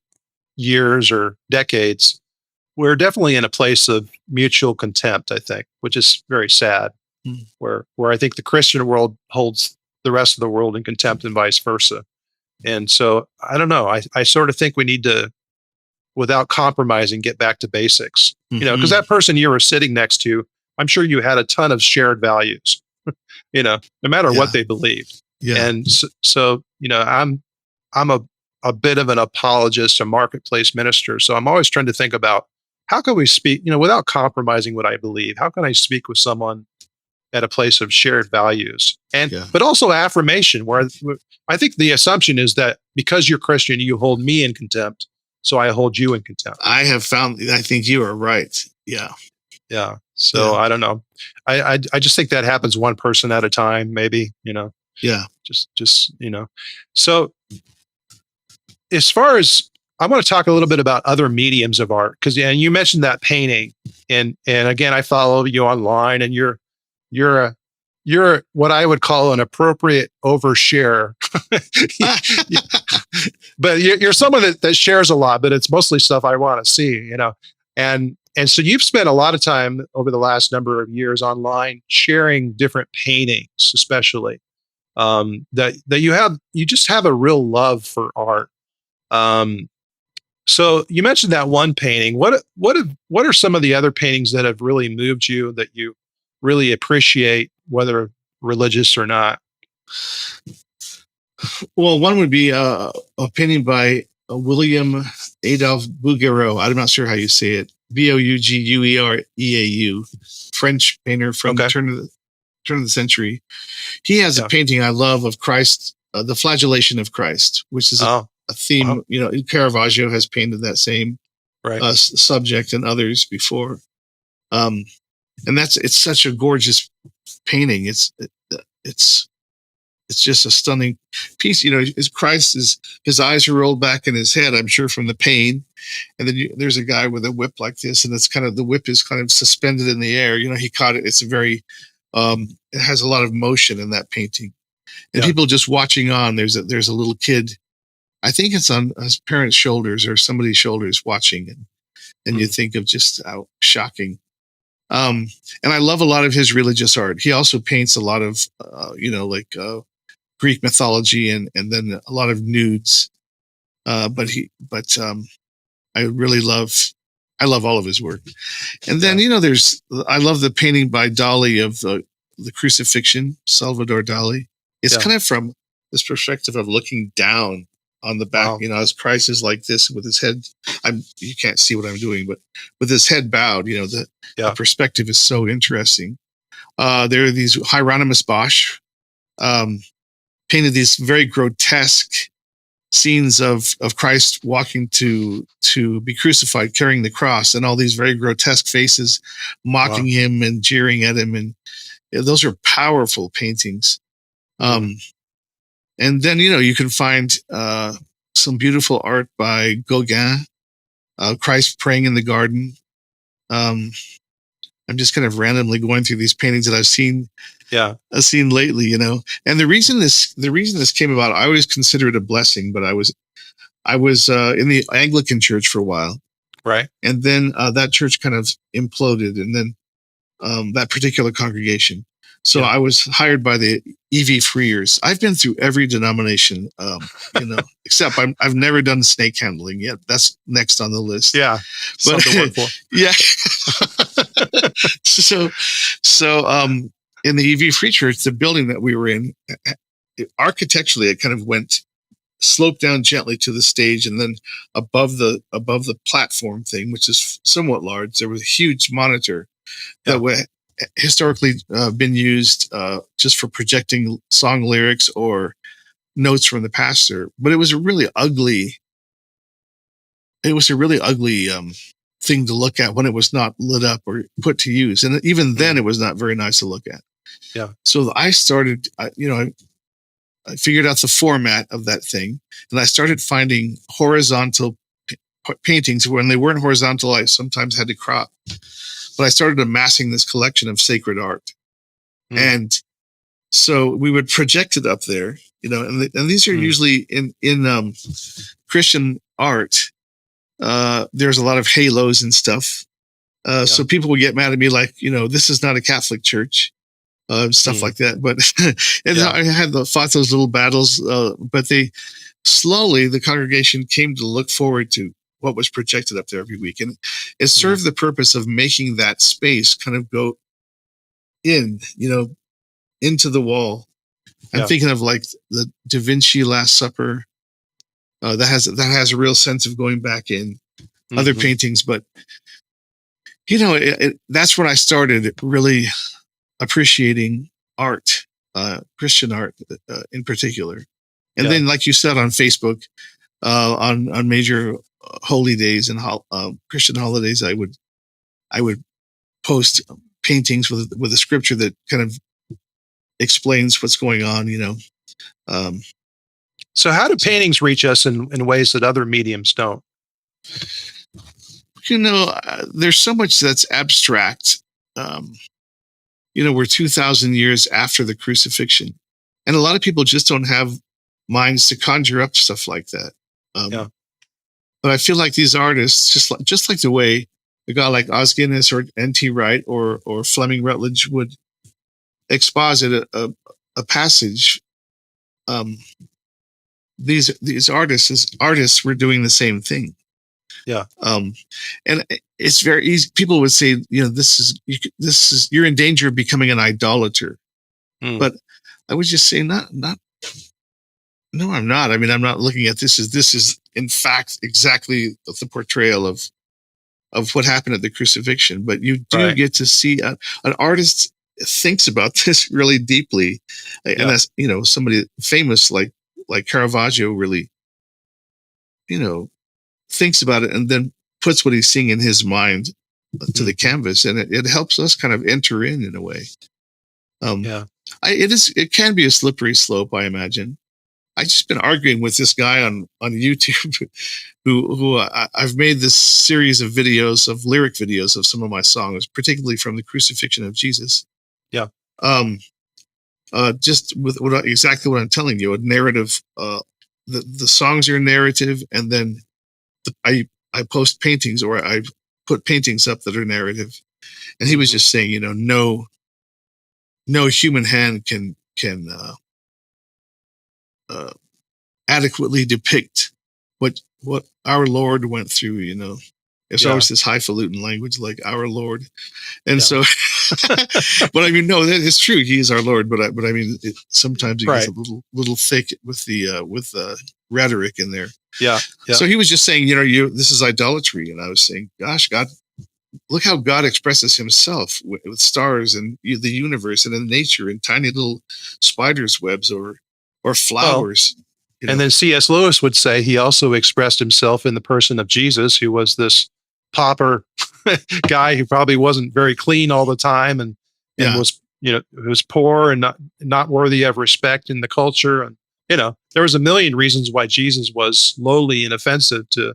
years or decades, we're definitely in a place of mutual contempt, I think, which is very sad, where I think the Christian world holds the rest of the world in contempt and vice versa. And so I don't know. I sort of think we need to, without compromising, get back to basics, because that person you were sitting next to, I'm sure you had a ton of shared values, no matter what they believed. Yeah. And so I'm a bit of an apologist, a marketplace minister. So I'm always trying to think about how can we speak, without compromising what I believe? How can I speak with someone at a place of shared values Yeah. but also affirmation, where I think the assumption is that because you're Christian, you hold me in contempt, so I hold you in contempt. I think you are right. Yeah. Yeah. So Yeah. I don't know. I just think that happens one person at a time, maybe, Yeah. just, So as far as I want to talk a little bit about other mediums of art, because and you mentioned that painting, and again, I follow you online, and you're a you're what I would call an appropriate overshare. But you're someone that shares a lot, but it's mostly stuff I want to see, and so you've spent a lot of time over the last number of years online sharing different paintings, especially that you just have a real love for art. Um, so you mentioned that one painting. What are some of the other paintings that have really moved you, that you really appreciate, whether religious or not? Well, one would be a painting by William Adolphe Bouguereau. I'm not sure how you say it. Bouguereau, French painter from the Okay. turn of the century. He has a painting I love of Christ, the flagellation of Christ, which is a theme. Wow. Caravaggio has painted that same Right. subject and others before. And it's such a gorgeous painting. It's just a stunning piece. His eyes are rolled back in his head, I'm sure, from the pain. And then there's a guy with a whip like this, and it's kind of, the whip is kind of suspended in the air. He caught it. It's it has a lot of motion in that painting, and people just watching on. There's a little kid. I think it's on his parents' shoulders or somebody's shoulders watching, and you think of just how shocking. And I love a lot of his religious art. He also paints a lot of, Greek mythology and then a lot of nudes. But I really I love all of his work. And then, I love the painting by Dali of the crucifixion, Salvador Dali. It's kind of from this perspective of looking down on the back, as Christ is like this with his head. You can't see what I'm doing, but with his head bowed, the perspective is so interesting. There are these Hieronymus Bosch, painted these very grotesque scenes of Christ walking to be crucified, carrying the cross, and all these very grotesque faces mocking him and jeering at him. And those are powerful paintings. And then, you can find some beautiful art by Gauguin, Christ praying in the garden. I'm just kind of randomly going through these paintings that I've seen lately, And the reason this came about, I always consider it a blessing, but I was in the Anglican church for a while. Right. And then that church kind of imploded, and then that particular congregation. So I was hired by the EV Freers. I've been through every denomination, except I've never done snake handling yet. That's next on the list. Yeah. But, something to work for. Yeah. So in the EV Free Church, the building that we were in, architecturally, it kind of sloped down gently to the stage, and then above the platform thing, which is somewhat large, there was a huge monitor that would historically been used just for projecting song lyrics or notes from the pastor. But it was a really ugly thing to look at when it was not lit up or put to use. And even then, it was not very nice to look at. Yeah. So I started, I figured out the format of that thing, and I started finding horizontal paintings. When they weren't horizontal, I sometimes had to crop. But I started amassing this collection of sacred art. And so we would project it up there, and these are usually in Christian art. There's a lot of halos and stuff. So people would get mad at me like, this is not a Catholic church, stuff like that. But I had fought those little battles, but the congregation came to look forward to what was projected up there every week. And it served the purpose of making that space kind of go into the wall. I'm thinking of like the Da Vinci Last Supper. That has a real sense of going back in other paintings, but That's when I started really appreciating art, Christian art in particular. And then, like you said, on Facebook, on major holy days and Christian holidays, I would post paintings with a scripture that kind of explains what's going on. Um, So how do paintings reach us in ways that other mediums don't? There's so much that's abstract. We're 2,000 years after the crucifixion, and a lot of people just don't have minds to conjure up stuff like that. But I feel like these artists, just like the way a guy like Os Guinness or N.T. Wright or Fleming Rutledge would exposit a passage. These artists were doing the same thing. Yeah. And it's very easy. People would say, you're in danger of becoming an idolater. But I would just say, no, I'm not. I mean, I'm not looking at this is in fact exactly the portrayal of what happened at the crucifixion. But you do get to see an artist thinks about this really deeply, and that's somebody famous like Caravaggio really thinks about it and then puts what he's seeing in his mind to the canvas, and it helps us kind of enter in a way. It can be a slippery slope, I imagine. I've just been arguing with this guy on YouTube who I've made this series of videos, of lyric videos of some of my songs, particularly from the crucifixion of Jesus. Yeah. Just with exactly what I'm telling you, a narrative. The songs are a narrative, and then I post paintings, or I put paintings up that are narrative. And he was just saying, no human hand can adequately depict what our Lord went through. It's always this highfalutin language like our Lord, and so. But I mean, no, that is true. He is our Lord, but I mean, sometimes it gets a little thick with the rhetoric in there. Yeah. So he was just saying, this is idolatry, and I was saying, gosh, God, look how God expresses Himself with stars and the universe and in nature and tiny little spiders' webs or flowers. And then C.S. Lewis would say he also expressed Himself in the person of Jesus, who was this pauper guy who probably wasn't very clean all the time and was was poor and not worthy of respect in the culture. And there was a million reasons why Jesus was lowly and offensive to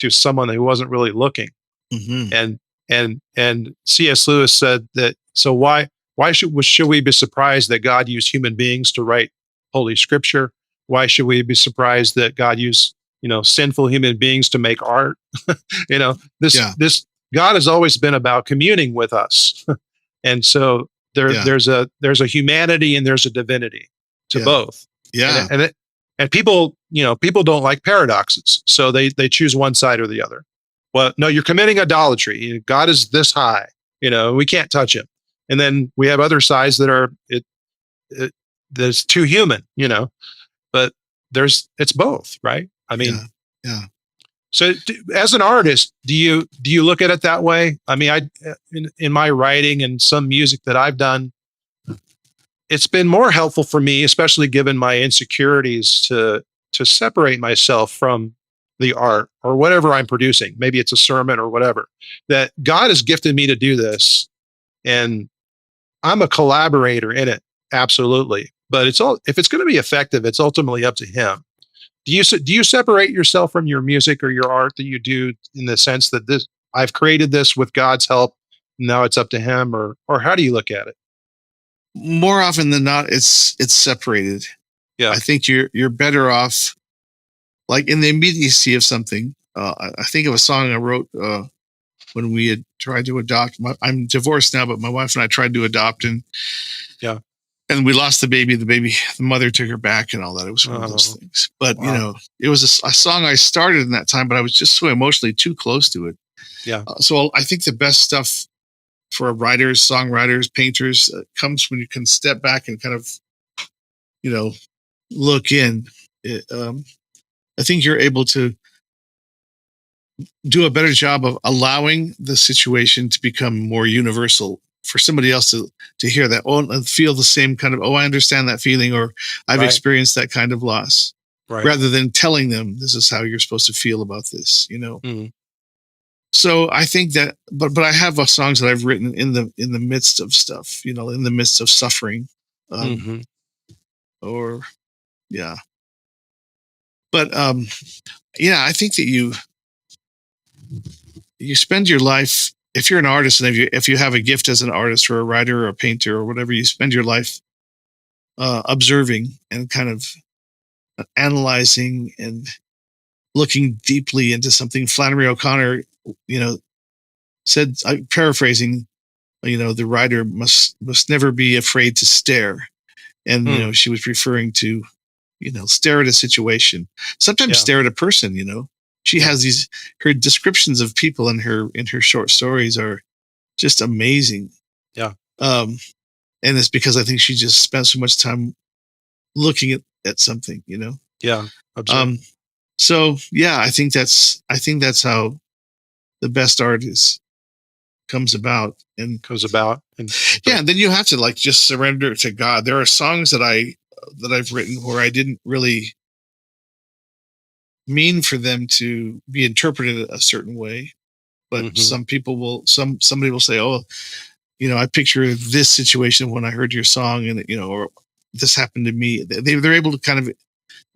someone who wasn't really looking. And C.S. Lewis said that, so why should we be surprised that God used human beings to write Holy Scripture? Why should we be surprised that God used sinful human beings to make art? This God has always been about communing with us, and so there's a humanity and there's a divinity to both. Yeah, and people don't like paradoxes, so they choose one side or the other. Well, no, you're committing idolatry. God is this high, we can't touch Him. And then we have other sides that are that's too human, but it's both, right? I mean, yeah. So as an artist, do you look at it that way? I mean, in my writing and some music that I've done, it's been more helpful for me, especially given my insecurities, to separate myself from the art or whatever I'm producing. Maybe it's a sermon or whatever, that God has gifted me to do this, and I'm a collaborator in it. Absolutely. But if it's going to be effective, it's ultimately up to Him. Do you separate yourself from your music or your art that you do, in the sense that I've created this with God's help, now it's up to Him, or how do you look at it? More often than not, it's separated. Yeah. I think you're better off, like, in the immediacy of something. I think of a song I wrote when we had tried to adopt. I'm divorced now, but my wife and I tried to adopt, and we lost the baby. The mother took her back and all that. It was one of those things. But, it was a song I started in that time, but I was just so emotionally too close to it. Yeah. So I think the best stuff for writers, songwriters, painters comes when you can step back and kind of, look in. I think you're able to do a better job of allowing the situation to become more universal for somebody else to hear that, and feel the same kind of, I understand that feeling, or I've Right. experienced that kind of loss, Right. rather than telling them this is how you're supposed to feel about this, Mm. So I think that, but I have songs that I've written in the midst of stuff, in the midst of suffering, Mm-hmm. or yeah. But yeah, I think that you spend your life, if you're an artist, and if you have a gift as an artist or a writer or a painter or whatever, you spend your life observing and kind of analyzing and looking deeply into something. Flannery O'Connor, said, paraphrasing, the writer must never be afraid to stare. And, she was referring to, stare at a situation, sometimes stare at a person, She has her descriptions of people in her short stories are just amazing. Yeah. And it's because I think she just spent so much time looking at something, Yeah. So yeah, I think that's how the best art comes about. And yeah, and then you have to just surrender to God. There are songs that I've written where I didn't really mean for them to be interpreted a certain way, but somebody will say, I picture this situation when I heard your song, and or this happened to me. They're able to kind of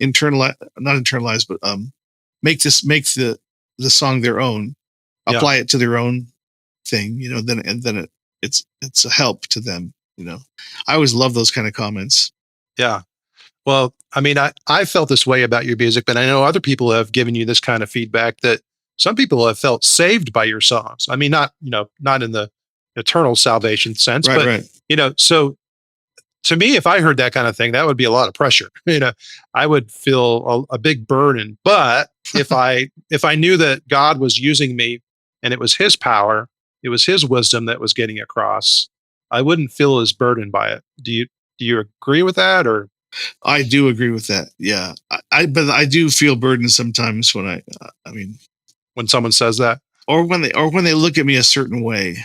not internalize, but make the song their own, apply it to their own thing, then it's a help to them. I always love those kind of comments. Yeah. Well, I mean, I felt this way about your music, but I know other people have given you this kind of feedback, that some people have felt saved by your songs. I mean, not in the eternal salvation sense, Right. So to me, if I heard that kind of thing, that would be a lot of pressure. I would feel a big burden. But if I knew that God was using me and it was his power, it was his wisdom that was getting across, I wouldn't feel as burdened by it. Do you agree with that? Or I do agree with that. Yeah. But I do feel burdened sometimes when when someone says that, or when they look at me a certain way,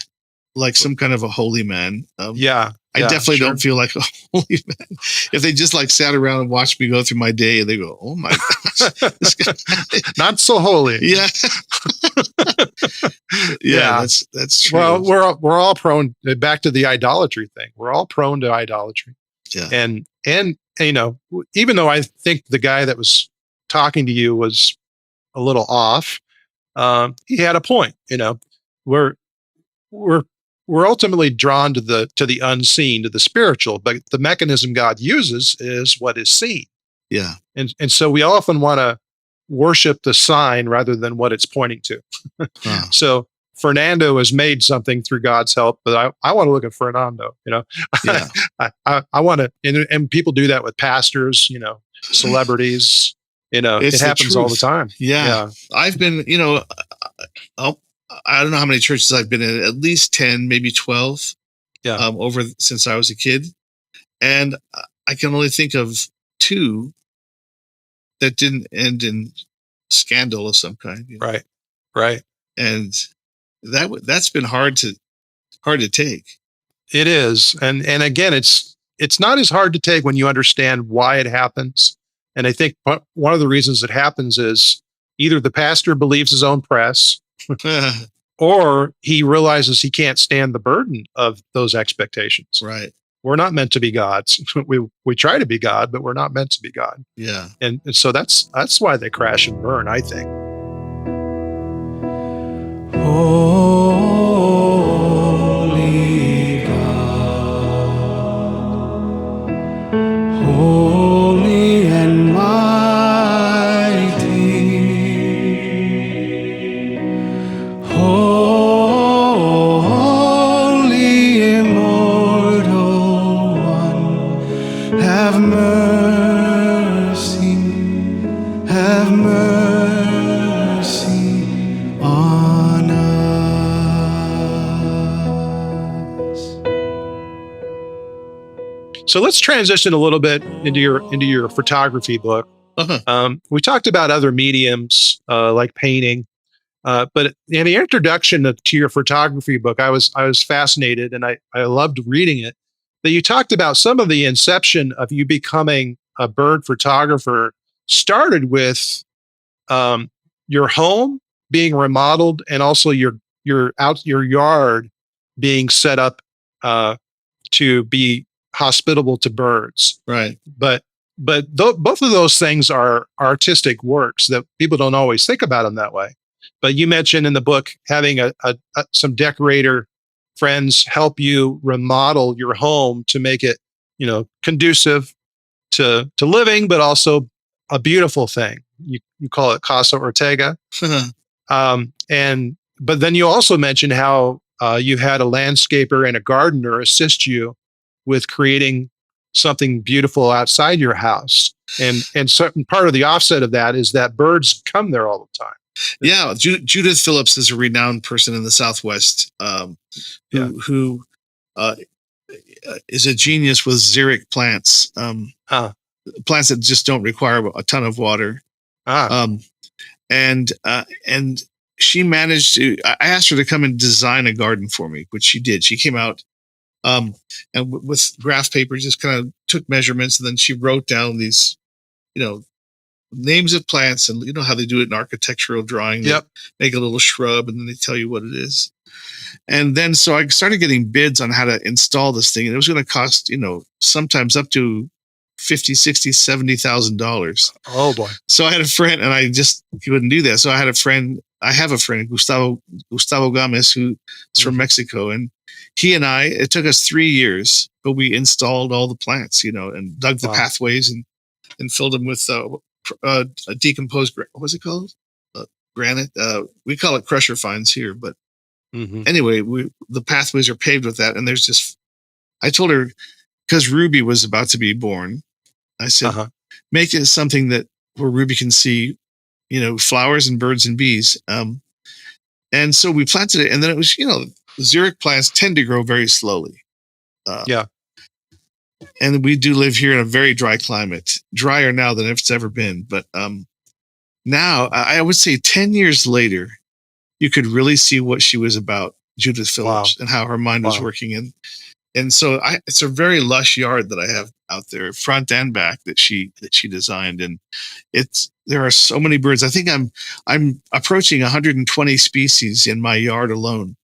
like some kind of a holy man. I definitely don't feel like a holy man. If they just sat around and watched me go through my day, and they go, "Oh my gosh, this guy, not so holy." Yeah. Yeah, that's true. Well, we're all prone, back to the idolatry thing. We're all prone to idolatry. Yeah. And even though I think the guy that was talking to you was a little off, he had a point. We're ultimately drawn to the unseen, to the spiritual, but the mechanism God uses is what is seen. Yeah. And so we often want to worship the sign rather than what it's pointing to. So Fernando has made something through God's help, but I want to look at Fernando, Yeah. I want to, and people do that with pastors, celebrities, it happens all the time. Yeah. I've been, I don't know how many churches I've been in, at least 10, maybe 12, over since I was a kid. And I can only think of 2 that didn't end in scandal of some kind. Right. And that's been hard to take. It is. And again, it's not as hard to take when you understand why it happens. And I think one of the reasons it happens is either the pastor believes his own press, or he realizes he can't stand the burden of those expectations. Right. We're not meant to be gods. We try to be God, but we're not meant to be God. Yeah. And so that's why they crash and burn, I think. Holy God, holy and mighty, holy immortal one, have mercy on us. So let's transition a little bit into your photography book. We talked about other mediums like painting. But in the introduction to your photography book, I was fascinated, and I loved reading it. That you talked about some of the inception of you becoming a bird photographer started with your home being remodeled, and also your yard being set up to be hospitable to birds. Right. But both of those things are artistic works that people don't always think about them that way. But you mentioned in the book having some decorator friends help you remodel your home to make it, conducive to living, but also a beautiful thing. You call it Casa Ortega. But then you also mentioned how you had a landscaper and a gardener assist you with creating something beautiful outside your house. And certain part of the offset of that is that birds come there all the time. Yeah, Judith Phillips is a renowned person in the Southwest who is a genius with xeric plants, plants that just don't require a ton of water. And she managed to. I asked her to come and design a garden for me, which she did. She came out and with graph paper, just kind of took measurements, and then she wrote down these, names of plants, and you know how they do it in architectural drawing. They make a little shrub, and then they tell you what it is. And then so I started getting bids on how to install this thing, and it was going to cost, sometimes up to $50,000, $60,000, $70,000. Oh boy! So I had a friend, and he wouldn't do that. So I have a friend, Gustavo Gomez, who's from Mexico, and he and it took us 3 years, but we installed all the plants, and dug the pathways and filled them with a decomposed, what's it called? Granite. We call it crusher fines here, but anyway, the pathways are paved with that. And I told her, because Ruby was about to be born, I said, make it something where Ruby can see, flowers and birds and bees. And so we planted it, and then it was, xeric plants tend to grow very slowly. And we do live here in a very dry climate, drier now than it's ever been. But now, I would say 10 years later, you could really see what she was about, Judith Phillips, and how her mind was working. And so it's a very lush yard that I have out there, front and back, that she designed. And there are so many birds. I think I'm approaching 120 species in my yard alone.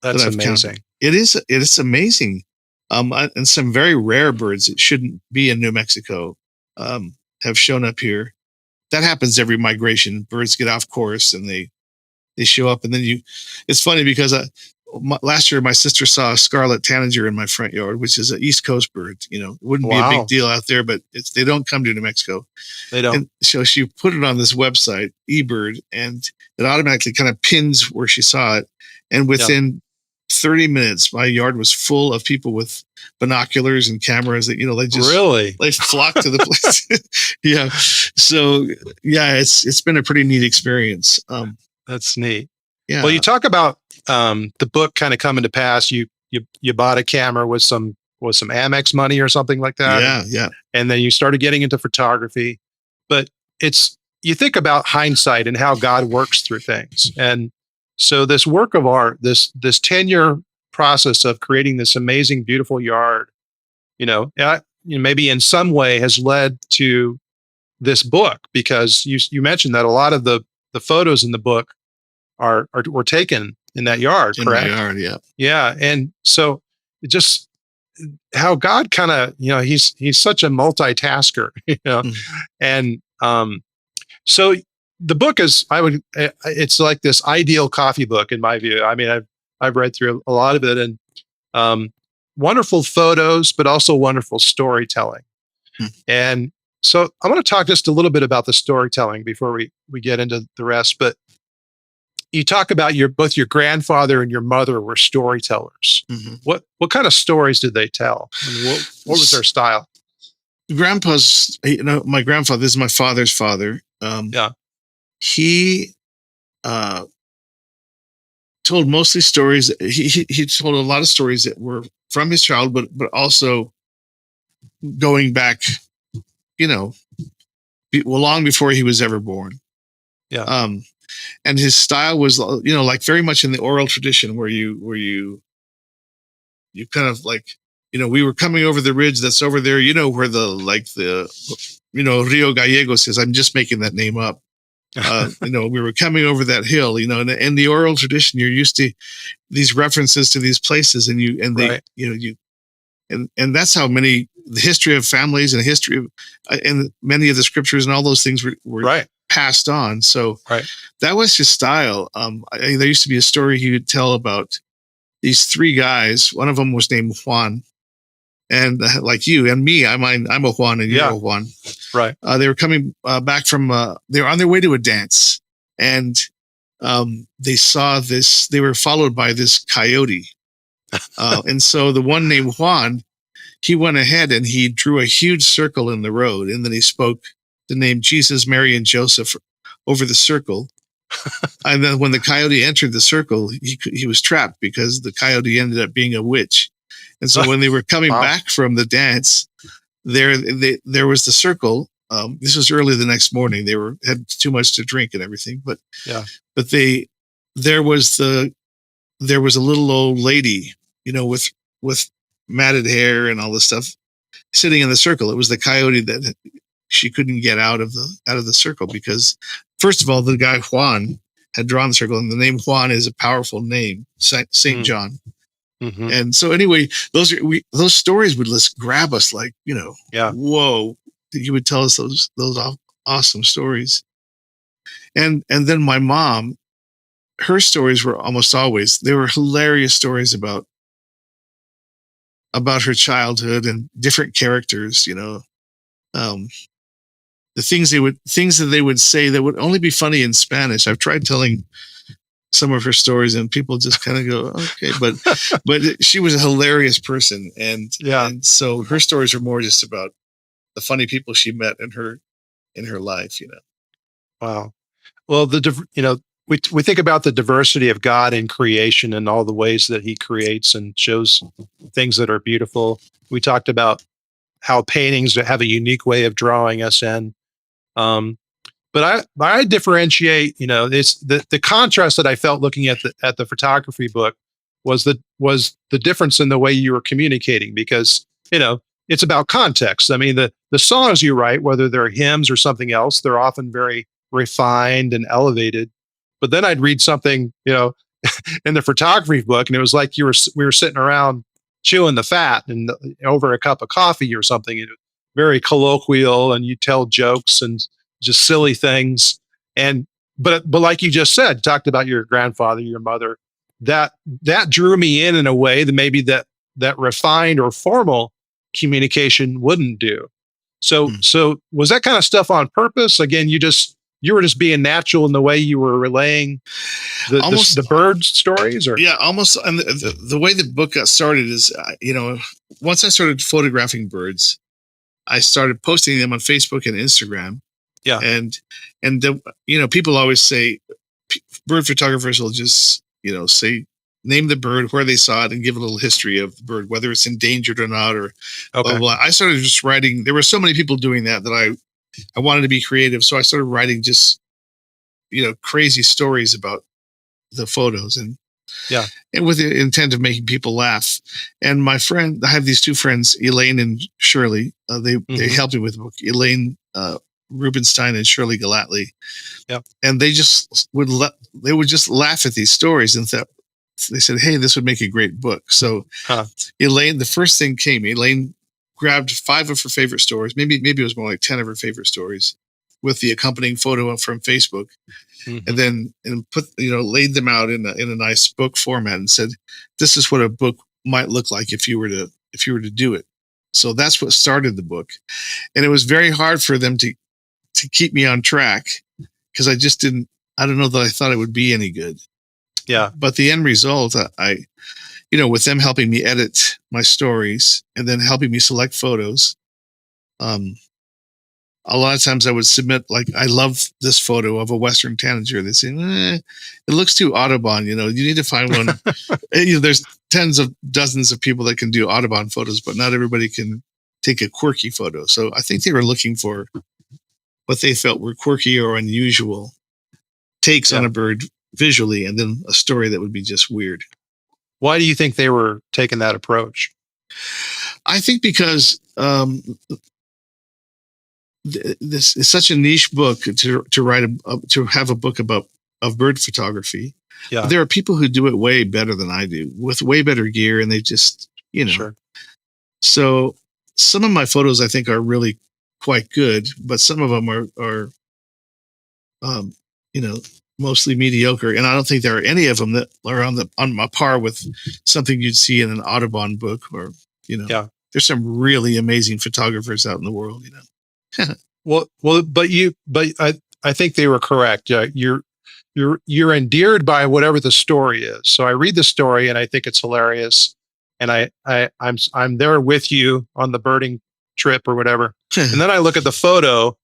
That's amazing. It is amazing. And some very rare birds that shouldn't be in New Mexico have shown up here. That happens every migration. Birds get off course and they show up, and then it's funny because last year my sister saw a scarlet tanager in my front yard, which is an East Coast bird. It wouldn't be a big deal out there, but they don't come to New Mexico. They don't. And so she put it on this website, eBird, and it automatically kind of pins where she saw it. And within 30 minutes, my yard was full of people with binoculars and cameras that, they flocked to the place. Yeah. So it's been a pretty neat experience. That's neat. Yeah. Well, you talk about the book kind of coming to pass. You bought a camera with some Amex money or something like that. Yeah. And then you started getting into photography. But you think about hindsight and how God works through things. And so this work of art, this 10-year process of creating this amazing, beautiful yard, maybe in some way has led to this book, because you mentioned that a lot of the photos in the book were taken in that yard, correct? In the yard, yeah. Yeah. And so just how God kind of, he's such a multitasker, and so the book is, it's like this ideal coffee book in my view. I mean, I've read through a lot of it, and wonderful photos, but also wonderful storytelling. And so I want to talk just a little bit about the storytelling before we get into the rest. But you talk about both your grandfather and your mother were storytellers. What kind of stories did they tell? I mean, what was their style? Grandpa's, my grandfather, this is my father's father. He told mostly stories. He told a lot of stories that were from his childhood, but also going back, long before he was ever born. and his style was, like very much in the oral tradition, where you kind of like, we were coming over the ridge that's over there, where the Rio Gallegos is. I'm just making that name up. We were coming over that hill, and in the oral tradition, you're used to these references to these places, Right. and that's how the history of families and history of, and many of the scriptures and all those things were Right. passed on. So Right. that was his style. There used to be a story he would tell about these three guys. One of them was named Juan, and like you and me, I'm a Juan and you're a Juan. Right. They were coming back from. They were on their way to a dance, and they saw this. They were followed by this coyote, and so the one named Juan, he went ahead and he drew a huge circle in the road, and then he spoke the name Jesus, Mary, and Joseph over the circle. And then when the coyote entered the circle, he was trapped because the coyote ended up being a witch. And so when they were coming back from the dance, there was the circle. This was early the next morning. They had too much to drink and everything, but there was a little old lady, with matted hair and all this stuff, sitting in the circle. It was the coyote that she couldn't get out of the circle because, first of all, the guy Juan had drawn the circle, and the name Juan is a powerful name, Saint John. Mm-hmm. And so anyway, those stories would just grab us, like, whoa! You would tell us those awesome stories. And then my mom, her stories were almost always, they were hilarious stories about her childhood and different characters, the things that they would say that would only be funny in Spanish. I've tried telling some of her stories and people just kind of go, okay, but she was a hilarious person. And so her stories are more just about the funny people she met in her life, Wow. Well, we think about the diversity of God in creation and all the ways that he creates and shows things that are beautiful. We talked about how paintings have a unique way of drawing us in. But I differentiate, it's the contrast that I felt looking at the photography book was the difference in the way you were communicating, because, it's about context. I mean, the songs you write, whether they're hymns or something else, they're often very refined and elevated. But then I'd read something, in the photography book, and it was like we were sitting around chewing the fat and over a cup of coffee or something. And very colloquial, and you tell jokes and just silly things. But like you just said, talked about your grandfather, your mother, that drew me in a way that maybe that refined or formal communication wouldn't do. So was that kind of stuff on purpose? Again, you were just being natural in the way you were relaying the bird stories, or almost. And the way the book got started is, once I started photographing birds, I started posting them on Facebook and Instagram. Yeah. And people always say, bird photographers will just, say, name the bird, where they saw it, and give a little history of the bird, whether it's endangered or not, or blah, blah, blah. I started just writing. There were so many people doing that I wanted to be creative. So I started writing just, crazy stories about the photos, and with the intent of making people laugh. And I have these two friends, Elaine and Shirley. They helped me with the book. Elaine Rubenstein and Shirley Gallatley. Yep. And they would just laugh at these stories, and they said, hey, this would make a great book. So Elaine, the first thing came, Elaine grabbed 5 of her favorite stories, maybe it was more like 10 of her favorite stories, with the accompanying photo from Facebook, and then laid them out in a nice book format, and said, this is what a book might look like if you were to do it. So that's what started the book. And it was very hard for them to keep me on track, because I don't know that I thought it would be any good. Yeah. But the end result, with them helping me edit my stories and then helping me select photos, a lot of times I would submit, like, I love this photo of a Western tanager. They say, it looks too Audubon. You need to find one. There's tens of dozens of people that can do Audubon photos, but not everybody can take a quirky photo. So I think they were looking for what they felt were quirky or unusual. takes on Yeah. a bird visually, and then a story that would be just weird. Why do you think they were taking that approach? I think because this is such a niche book to write to have a book of bird photography. Yeah. But there are people who do it way better than I do with way better gear, and they just Sure. So some of my photos I think are really quite good, but some of them are mostly mediocre, and I don't think there are any of them that are on my par with something you'd see in an Audubon book, or Yeah. there's some really amazing photographers out in the world. Well, but I think they were correct. Yeah, you're endeared by whatever the story is. So I read the story and I think it's hilarious, and I'm there with you on the birding trip or whatever. And then I look at the photo,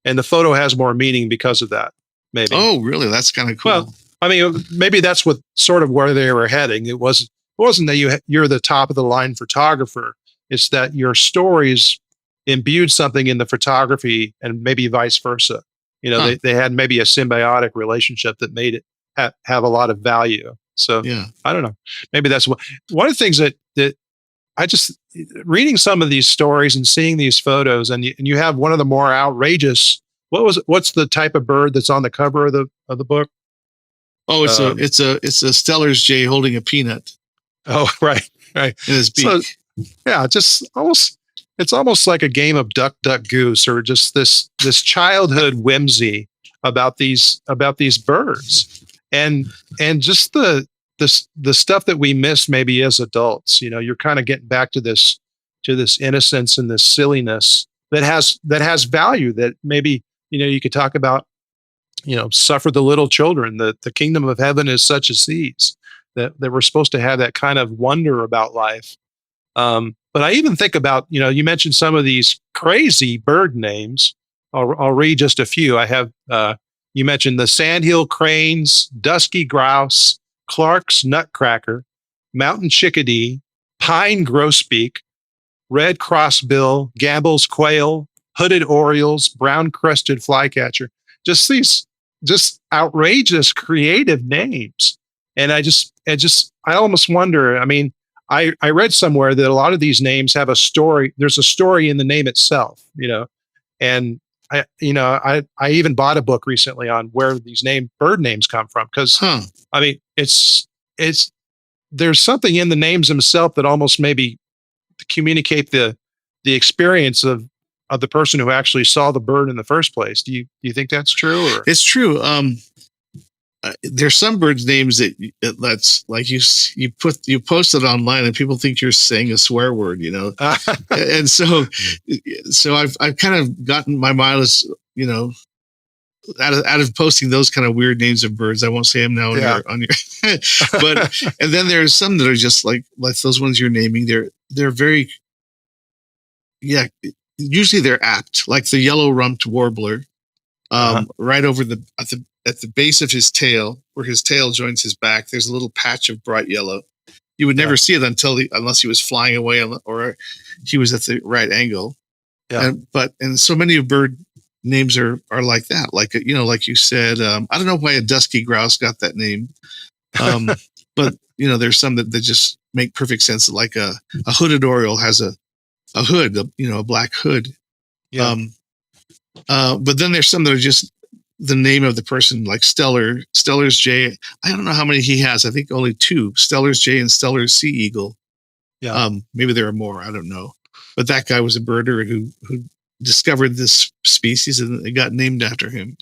and the photo has more meaning because of that. Maybe. Oh, really? That's kind of cool. Well, I mean, maybe that's what sort of where they were heading. It wasn't that you're the top of the line photographer. It's that your stories imbued something in the photography, and maybe vice versa. They had maybe a symbiotic relationship that made it have a lot of value. So Yeah. I don't know. Maybe that's one of the things that I just reading some of these stories and seeing these photos, and you have one of the more outrageous. What's the type of bird that's on the cover of the book? Oh, it's a Steller's jay holding a peanut Oh, right. in his beak. So, yeah, it's almost like a game of duck, duck, goose, or just this childhood whimsy about these birds, and just the stuff that we miss maybe as adults. You're kind of getting back to this innocence and this silliness that has value, that maybe you could talk about. Suffer the little children. The kingdom of heaven is such as these. That we're supposed to have that kind of wonder about life. But I even think about, you mentioned some of these crazy bird names. I'll read just a few. I have, you mentioned the sandhill cranes, dusky grouse, Clark's nutcracker, mountain chickadee, pine grosbeak, red crossbill, Gamble's quail, hooded orioles, brown crested flycatcher. Just these outrageous creative names. And I almost wonder, I mean, I read somewhere that a lot of these names have a story. There's a story in the name itself, and I even bought a book recently on where these bird names come from. Cause I mean, there's something in the names themselves that almost maybe communicate the experience of the person who actually saw the bird in the first place. Do you think that's true? Or? It's true. There's some birds' names that's like you post it online and people think you're saying a swear word, and so I've kind of gotten my mileage, out of posting those kind of weird names of birds. I won't say them now on your but and then there's some that are just like those ones you're naming. They're very usually they're apt, like the yellow-rumped warbler, right over at the base of his tail, where his tail joins his back. There's a little patch of bright yellow. You would never see it unless he was flying away or he was at the right angle. Yeah. And so many bird names are like that. Like like you said, I don't know why a dusky grouse got that name, but there's some that just make perfect sense. Like a hooded oriole has a hood, a black hood. Yeah. But then there's some that are just the name of the person, like Steller's jay. I don't know how many he has. I think only 2, Steller's jay and Steller's sea eagle. Yeah. Maybe there are more. I don't know. But that guy was a birder who discovered this species, and it got named after him.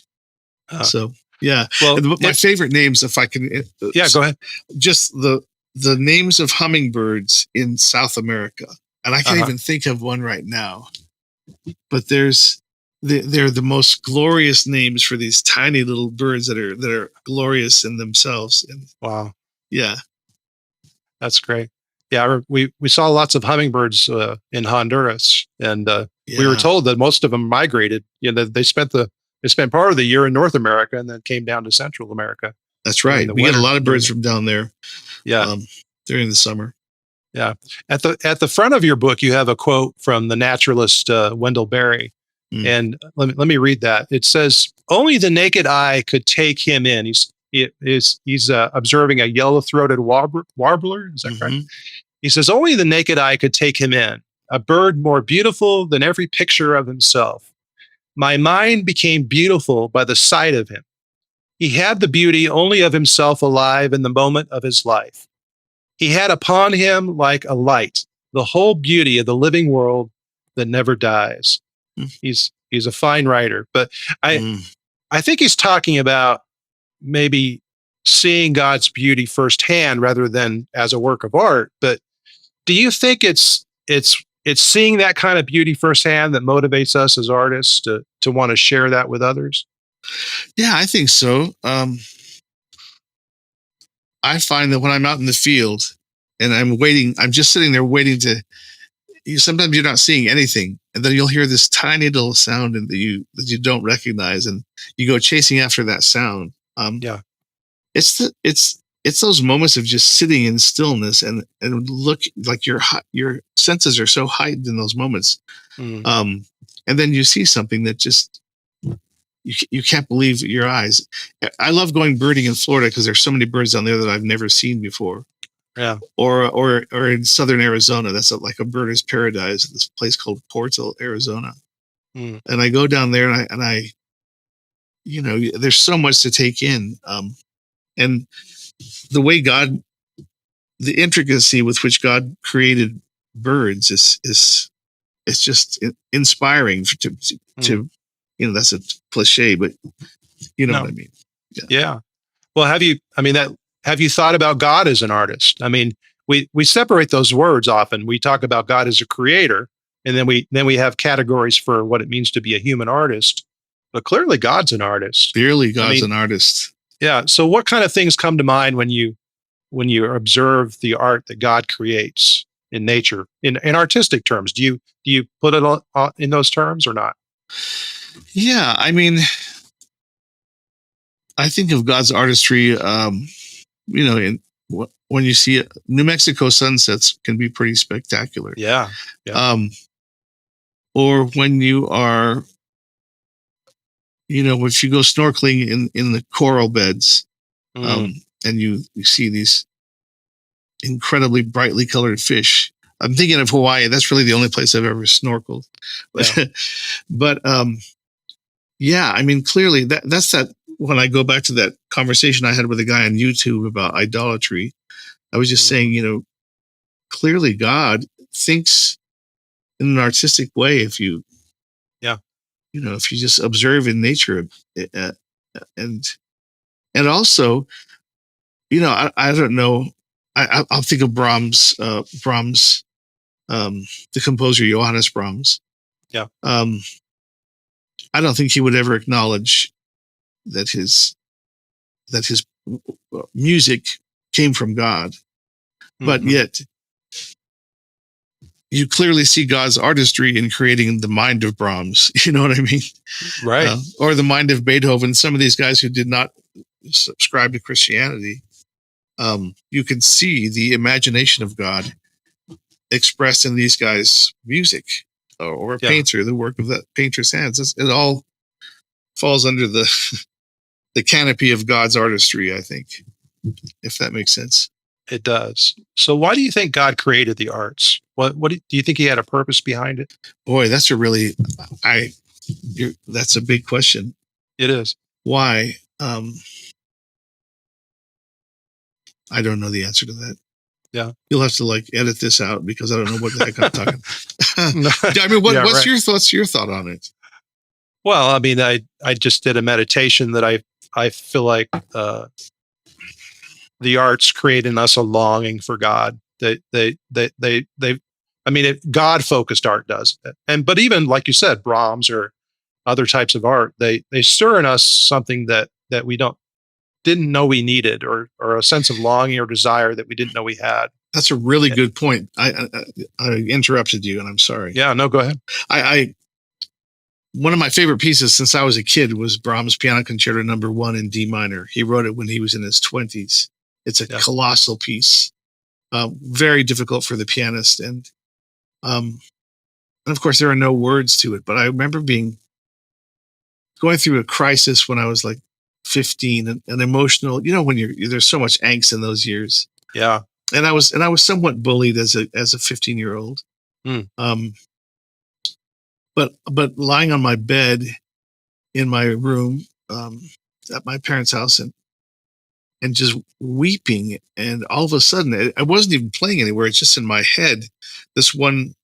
So yeah. Well, my favorite names, if I can. Yeah, go ahead. Just the names of hummingbirds in South America, and I can't even think of one right now. But they're the most glorious names for these tiny little birds that are glorious in themselves. And wow. Yeah. That's great. Yeah. We saw lots of hummingbirds in Honduras, and we were told that most of them migrated. They spent part of the year in North America and then came down to Central America. That's right. We get a lot of birds from down there. Yeah. During the summer. Yeah. At the front of your book, you have a quote from the naturalist Wendell Berry. And let me read that. It says, "Only the naked eye could take him in." He's observing a yellow-throated warbler. Is that correct? Mm-hmm. He says, "Only the naked eye could take him in, a bird more beautiful than every picture of himself. My mind became beautiful by the sight of him. He had the beauty only of himself alive in the moment of his life. He had upon him like a light, the whole beauty of the living world that never dies." He's a fine writer, but I think he's talking about maybe seeing God's beauty firsthand rather than as a work of art. But do you think it's seeing that kind of beauty firsthand that motivates us as artists to want to share that with others? Yeah, I think so. I find that when I'm out in the field and I'm just sitting there waiting to. Sometimes you're not seeing anything, and then you'll hear this tiny little sound that you don't recognize, and you go chasing after that sound. Yeah. It's those moments of just sitting in stillness and look like your senses are so heightened in those moments. And then you see something that just you can't believe your eyes. I love going birding in Florida because there's so many birds down there that I've never seen before. Yeah. Or in southern Arizona, that's like a birder's paradise. This place called Portal, Arizona. And I go down there and I there's so much to take in. And the way the intricacy with which God created birds is just inspiring to that's a cliche, but you know what I mean. Yeah. Well, have you thought about God as an artist? I mean, we separate those words often. We talk about God as a creator, and then we have categories for what it means to be a human artist. But clearly God's an artist. Clearly God's an artist. Yeah. So what kind of things come to mind when you observe the art that God creates in nature in artistic terms? Do you put it all in those terms or not? Yeah, I mean, I think of God's artistry, when you see it, New Mexico sunsets can be pretty spectacular. Yeah. Or when you are, if you go snorkeling in the coral beds, and you see these incredibly brightly colored fish. I'm thinking of Hawaii. That's really the only place I've ever snorkeled. Yeah. But yeah, I mean, clearly that's that. When I go back to that conversation I had with a guy on YouTube about idolatry, I was just saying, clearly God thinks in an artistic way. If you just observe in nature, and also, I don't know. I'll think of Brahms, the composer Johannes Brahms. Yeah. I don't think he would ever acknowledge that his music came from God, but yet you clearly see God's artistry in creating the mind of Brahms. You know what I mean? Right. Or the mind of Beethoven. Some of these guys who did not subscribe to Christianity, you can see the imagination of God expressed in these guys' music, or a painter, the work of that painter's hands. It all falls under the canopy of God's artistry, I think, if that makes sense. It does. So why do you think God created the arts? What do you think he had a purpose behind it? Boy, that's that's a big question. It is. Why? I don't know the answer to that. Yeah. You'll have to edit this out because I don't know what the heck I'm talking. I mean, what's your thought on it? Well, I mean, I just did a meditation that I feel like the arts create in us a longing for God. God focused art does, but even like you said, Brahms or other types of art, they stir in us something that we didn't know we needed, or a sense of longing or desire that we didn't know we had. That's a really good point. I interrupted you, and I'm sorry. Yeah, no, go ahead. One of my favorite pieces since I was a kid was Brahms' Piano Concerto No. 1 in D minor. He wrote it when he was in his 20s. It's a colossal piece, very difficult for the pianist, and of course there are no words to it. But I remember being going through a crisis when I was like 15, and emotional. When there's so much angst in those years. Yeah. And I was somewhat bullied as a 15-year-old. Mm. But lying on my bed in my room at my parents' house and just weeping, and all of a sudden I wasn't even playing anywhere. It's just in my head. This one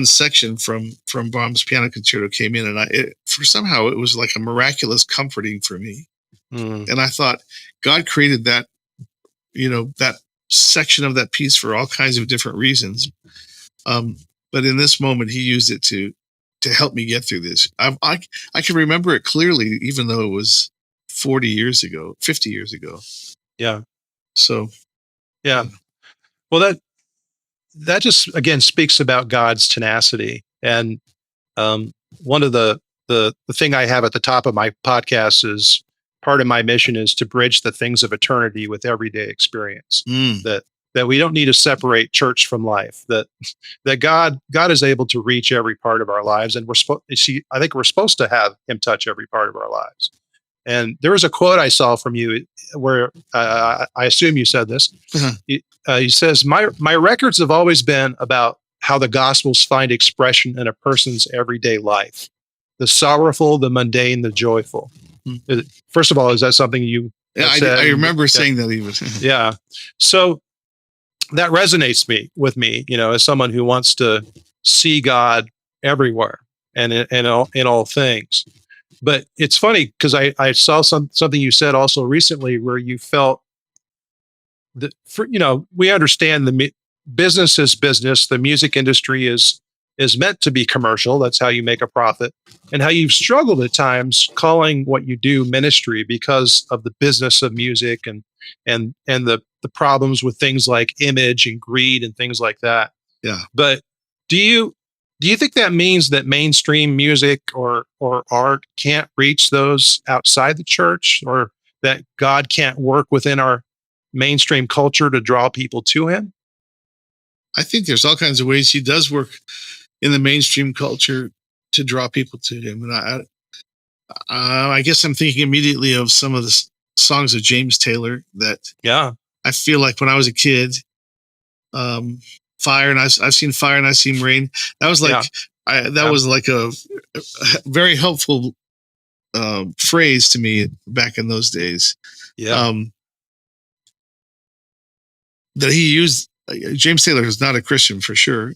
section from Brahms' Piano Concerto came in, and somehow it was like a miraculous comforting for me. Mm. And I thought God created that, that section of that piece for all kinds of different reasons. But in this moment, He used it to help me get through this. I can remember it clearly, even though it was 40 years ago, 50 years ago. Yeah. So, yeah. Well, that just again speaks about God's tenacity. And one of the thing I have at the top of my podcast is part of my mission is to bridge the things of eternity with everyday experience. That we don't need to separate church from life. That God is able to reach every part of our lives, and I think we're supposed to have Him touch every part of our lives. And there was a quote I saw from you where I assume you said this. He says, "My records have always been about how the Gospels find expression in a person's everyday life, the sorrowful, the mundane, the joyful." First of all, is that something you said? I remember saying that even. Yeah. So that resonates with me, as someone who wants to see God everywhere and in all things. But it's funny because I saw something you said also recently where you felt that we understand business is business. The music industry is meant to be commercial. That's how you make a profit, and how you've struggled at times calling what you do ministry because of the business of music and the problems with things like image and greed and things like that. Yeah. But do you think that means that mainstream music or art can't reach those outside the church, or that God can't work within our mainstream culture to draw people to Him? I think there's all kinds of ways He does work in the mainstream culture to draw people to Him. And I guess I'm thinking immediately of some of the songs of James Taylor that I feel like when I was a kid, Fire, and I've seen Fire and I've seen Rain. That was like was like a very helpful phrase to me back in those days. Yeah. That he used. James Taylor is not a Christian for sure.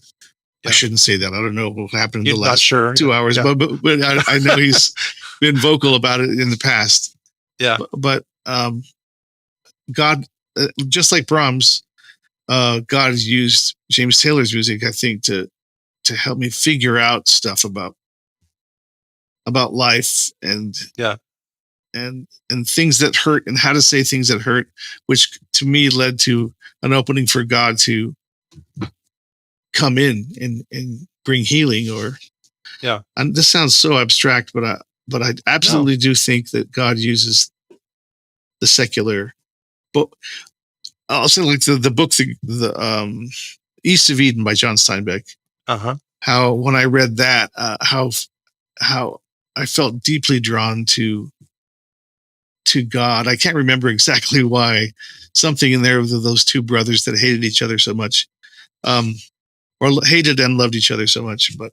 I shouldn't say that. I don't know what happened in the last 2 hours, but I know he's been vocal about it in the past. Yeah. But God, just like Brahms, God has used James Taylor's music, I think, to help me figure out stuff about life and things that hurt and how to say things that hurt, which to me led to an opening for God to come in and bring healing. And this sounds so abstract, but I absolutely do think that God uses the secular. But also like the book, the East of Eden by John Steinbeck. How when I read that, how I felt deeply drawn to God. I can't remember exactly why. Something in there with those two brothers that hated each other so much, or hated and loved each other so much. But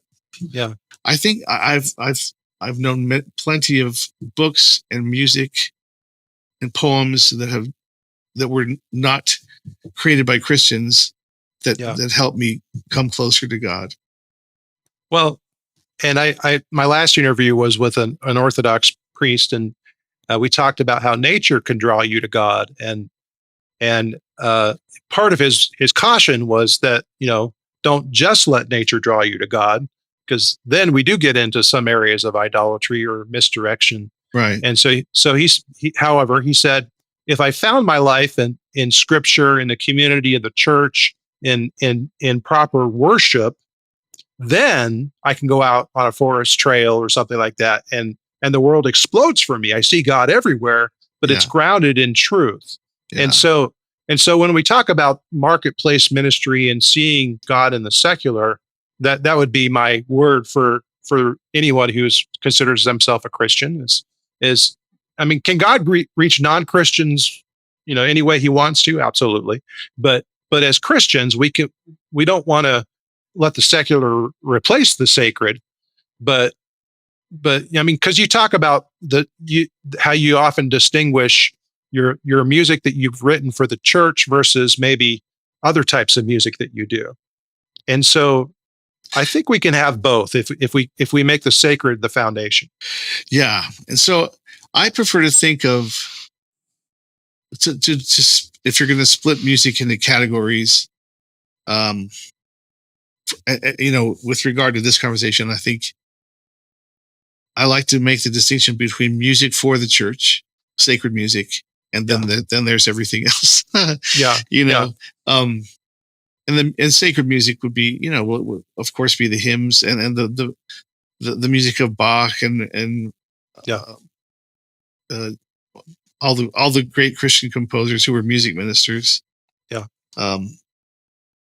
I think I've known plenty of books and music and poems that were not created by Christians that helped me come closer to God. Well, and my last interview was with an Orthodox priest, and we talked about how nature can draw you to God, and part of his caution was that don't just let nature draw you to God, because then we do get into some areas of idolatry or misdirection. Right. And however, he said, if I found my life in Scripture, in the community of the church, in proper worship, then I can go out on a forest trail or something like that, and the world explodes for me. I see God everywhere, but it's grounded in truth. Yeah. And so when we talk about marketplace ministry and seeing God in the secular, that would be my word for for anyone who considers themselves a Christian is, I mean, can God reach non-Christians, any way he wants to? Absolutely. But as Christians, we don't want to let the secular replace the sacred, but I mean, because you talk about how you often distinguish your music that you've written for the church versus maybe other types of music that you do. And so I think we can have both if we make the sacred the foundation. Yeah. And so I prefer to think of if you're going to split music into categories, with regard to this conversation, I think I like to make the distinction between music for the church, sacred music, and then then there's everything else. Yeah. And sacred music would be, will of course be the hymns and the music of Bach and all the great Christian composers who were music ministers. Yeah.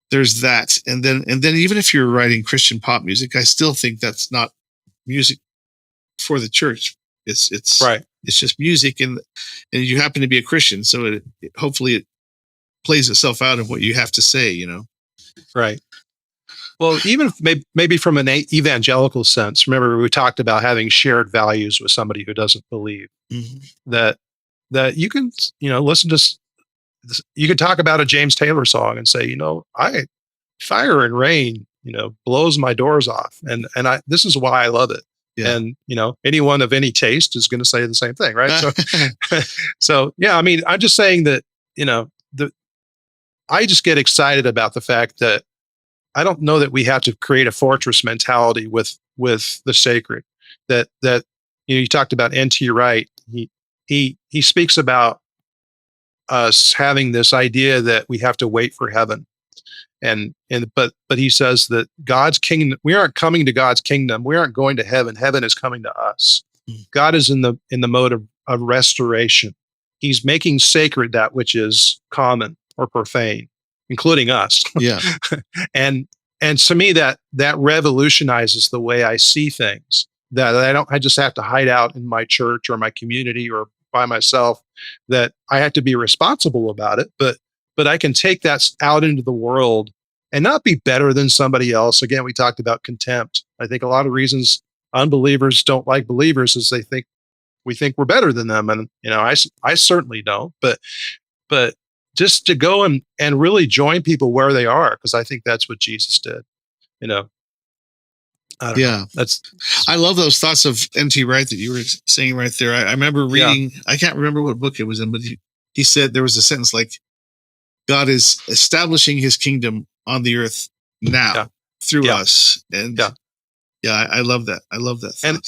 There's that, and then even if you're writing Christian pop music, I still think that's not music for the church. It's right. It's just music, and you happen to be a Christian, so hopefully it plays itself out in what you have to say. Right. Well, even maybe from an evangelical sense, remember we talked about having shared values with somebody who doesn't believe. Mm-hmm. That you can listen to. You could talk about a James Taylor song and say, fire and rain, blows my doors off, and this is why I love it. Yeah. And anyone of any taste is going to say the same thing, right? So yeah, I mean, I'm just saying that I just get excited about the fact that I don't know that we have to create a fortress mentality with the sacred. That you talked about N.T. Wright. He speaks about us having this idea that we have to wait for heaven. But he says that God's kingdom, we aren't coming to God's kingdom. We aren't going to heaven. Heaven is coming to us. God is in the mode of restoration. He's making sacred that which is common or profane, including us. Yeah. and to me that revolutionizes the way I see things. That I just have to hide out in my church or my community or by myself, that I have to be responsible about it, but I can take that out into the world and not be better than somebody else. Again, we talked about contempt. I think a lot of reasons unbelievers don't like believers is we think we're better than them. And, I certainly don't, but just to go and really join people where they are, because I think that's what Jesus did, I don't know. I love those thoughts of N.T. Wright that you were saying right there. I remember reading, I can't remember what book it was in, but he said there was a sentence like, God is establishing his kingdom on the earth now through us. And I love that. I love that thought.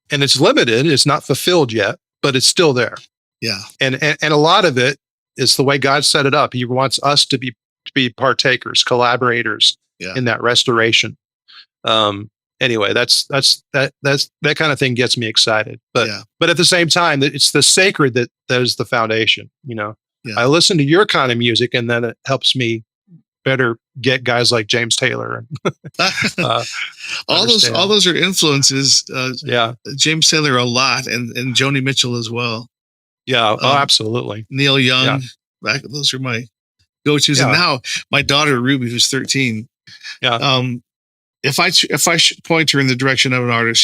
And it's limited. It's not fulfilled yet, but it's still there. Yeah. And a lot of it is the way God set it up. He wants us to be partakers, collaborators in that restoration. Anyway, that's that kind of thing gets me excited. But at the same time, it's the sacred that is the foundation. I listen to your kind of music, and then it helps me better get guys like James Taylor. All those are influences. James Taylor a lot, and Joni Mitchell as well. Yeah, absolutely. Neil Young. Those are my go-tos. And now my daughter Ruby, who's 13. If I point her in the direction of an artist,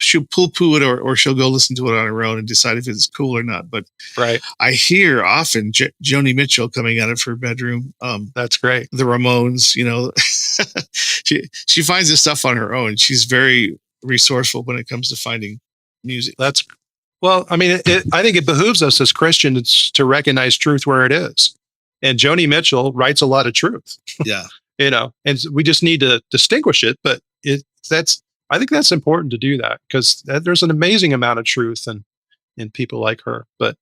she'll poo-poo it or she'll go listen to it on her own and decide if it's cool or not. But I hear often Joni Mitchell coming out of her bedroom. That's great. The Ramones, she finds this stuff on her own. She's very resourceful when it comes to finding music. Well, I mean, I think it behooves us as Christians to recognize truth where it is. And Joni Mitchell writes a lot of truth. Yeah. And we just need to distinguish it. But I think that's important to do that, because there's an amazing amount of truth in people like her. But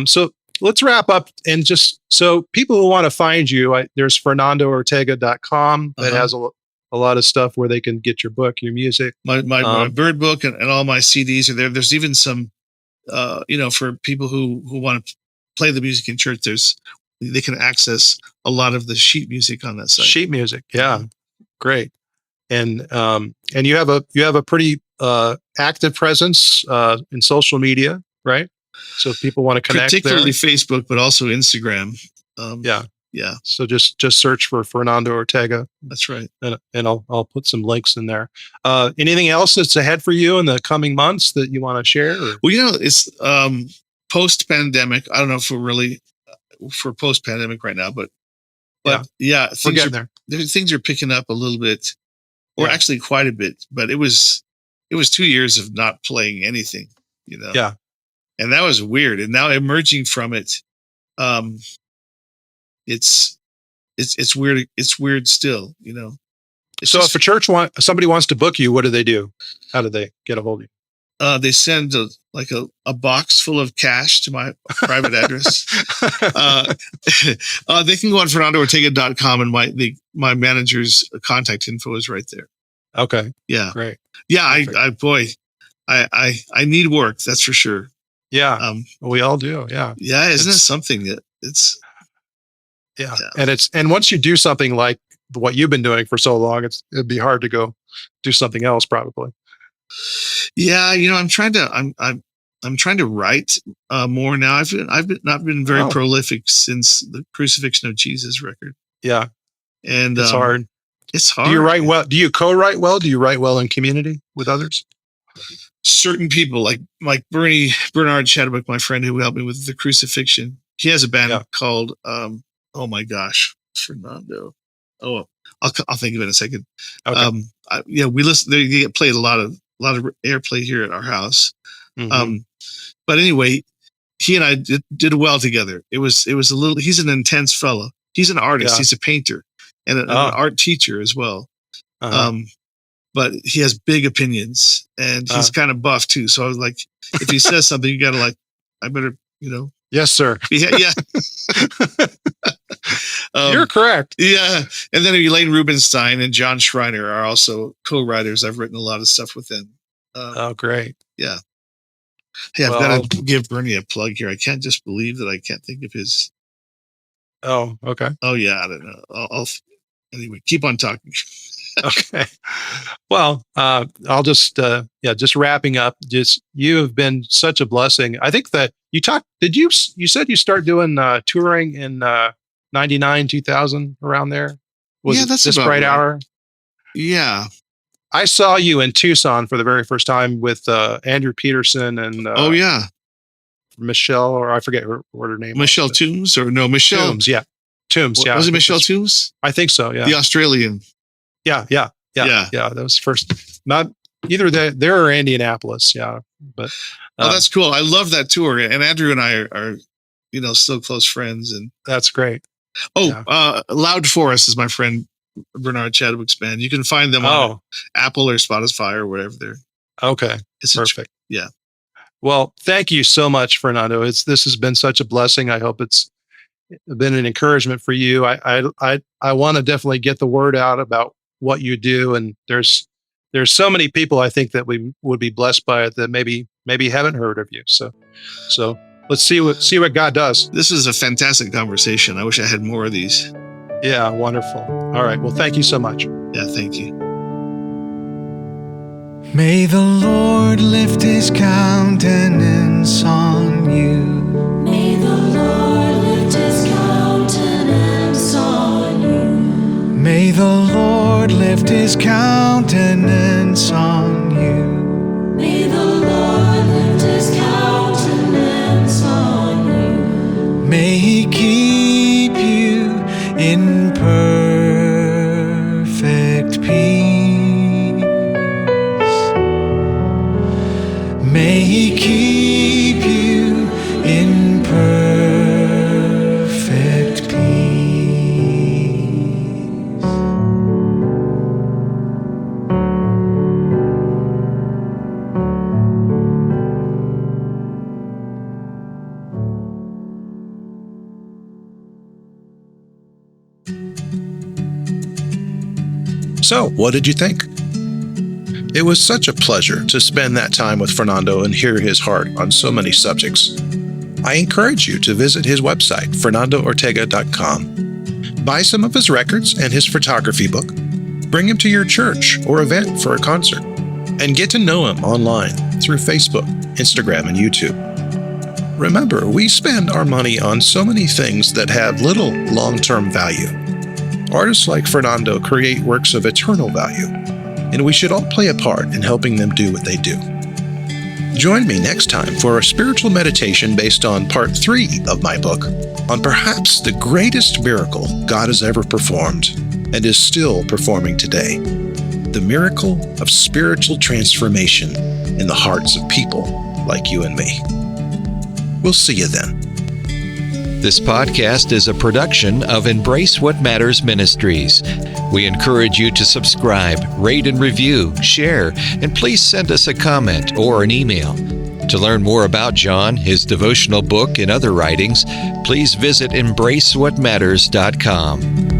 so let's wrap up, and just so people who want to find you, there's FernandoOrtega.com that has a lot of stuff where they can get your book, your music. My Bird book and all my CDs are there. There's even some, for people who want to play the music in church, they can access a lot of the sheet music on that site. Sheet music. Yeah. Great. and you have a pretty active presence in social media, right? So if people want to connect, particularly there, Facebook, but also Instagram. yeah. Yeah, So just search for Fernando Ortega, that's right. and I'll put some links in there. Anything else that's ahead for you in the coming months that you want to share? Or? Well, it's post-pandemic. I don't know if we're really for post-pandemic right now, but yeah, we're getting there. Things are picking up a little bit, or actually quite a bit. But it was 2 years of not playing anything, Yeah, and that was weird. And now emerging from it, it's weird. It's weird still, So if a church somebody wants to book you, what do? How do they get a hold of you? They send a box full of cash to my private address. They can go on FernandoOrtega.com, and my manager's contact info is right there. Okay. Yeah. Great. Yeah. I need work. That's for sure. Yeah. We all do. Yeah. Yeah. Isn't it something that it's. Yeah. And once you do something like what you've been doing for so long, it'd be hard to go do something else probably. Yeah. I'm trying to write more now. I've not been very prolific since the Crucifixion of Jesus record. Yeah. And it's hard. It's hard. Do you write well? Do you co-write well? Do you write well in community with others? Certain people like Bernard Chadwick, my friend who helped me with the Crucifixion. He has a band called, oh my gosh, Fernando. Oh, I'll think of it in a second. Okay. We listen. They get played a lot of airplay here at our house. Mm-hmm. But anyway, he and I did well together. It was a little. He's an intense fellow. He's an artist. He's a painter and an art teacher as well. Uh-huh. But he has big opinions, and he's kind of buff too. So I was like, if he says something, you got to I better, Yes, sir. Yeah. You're correct. Yeah. And then Elaine Rubinstein and John Schreiner are also co-writers. I've written a lot of stuff with them. Great. Yeah. Hey, I've got to give Bernie a plug here. I can't just believe that I can't think of his. Oh, okay. Oh, yeah. I don't know. Anyway, keep on talking. Okay. Well, I'll just wrapping up. You have been such a blessing. I think that you said you start doing touring in 99, 2000 around there? Was that's this about Bright right. Hour? Yeah. I saw you in Tucson for the very first time with Andrew Peterson and Michelle, or I forget what her name Michelle was. Toombs or no, Michelle Toombs, yeah. Toombs, yeah. Was it Michelle Toombs? I think so, yeah. The Australian. Yeah. That was first. Not either they're or Indianapolis, yeah. But that's cool. I love that tour, and Andrew and I are still close friends, and that's great. Loud Forest is my friend Bernard Chadwick's band. You can find them on Apple or Spotify or whatever. Okay, perfect. Yeah. Well, thank you so much, Fernando. This has been such a blessing. I hope it's been an encouragement for you. I want to definitely get the word out about what you do, and there's so many people I think that we would be blessed by it that maybe haven't heard of you. So let's see what God does. This is a fantastic conversation. I wish I had more of these. Yeah, wonderful. All right. Well, thank you so much. Yeah, thank you. May the Lord lift his countenance on you. May the Lord lift his countenance on you. May the Lord lift his countenance on you. May the Lord lift his countenance on you. May he keep you in perfect peace. May he keep you in perfect peace. So, what did you think? It was such a pleasure to spend that time with Fernando and hear his heart on so many subjects. I encourage you to visit his website, fernandoortega.com. Buy some of his records and his photography book. Bring him to your church or event for a concert, and get to know him online through Facebook, Instagram, and YouTube. Remember, we spend our money on so many things that have little long-term value. Artists like Fernando create works of eternal value, and we should all play a part in helping them do what they do. Join me next time for a spiritual meditation based on part 3 of my book on perhaps the greatest miracle God has ever performed and is still performing today. The miracle of spiritual transformation in the hearts of people like you and me. We'll see you then. This podcast is a production of Embrace What Matters Ministries. We encourage you to subscribe, rate and review, share, and please send us a comment or an email. To learn more about John, his devotional book, and other writings, please visit embracewhatmatters.com.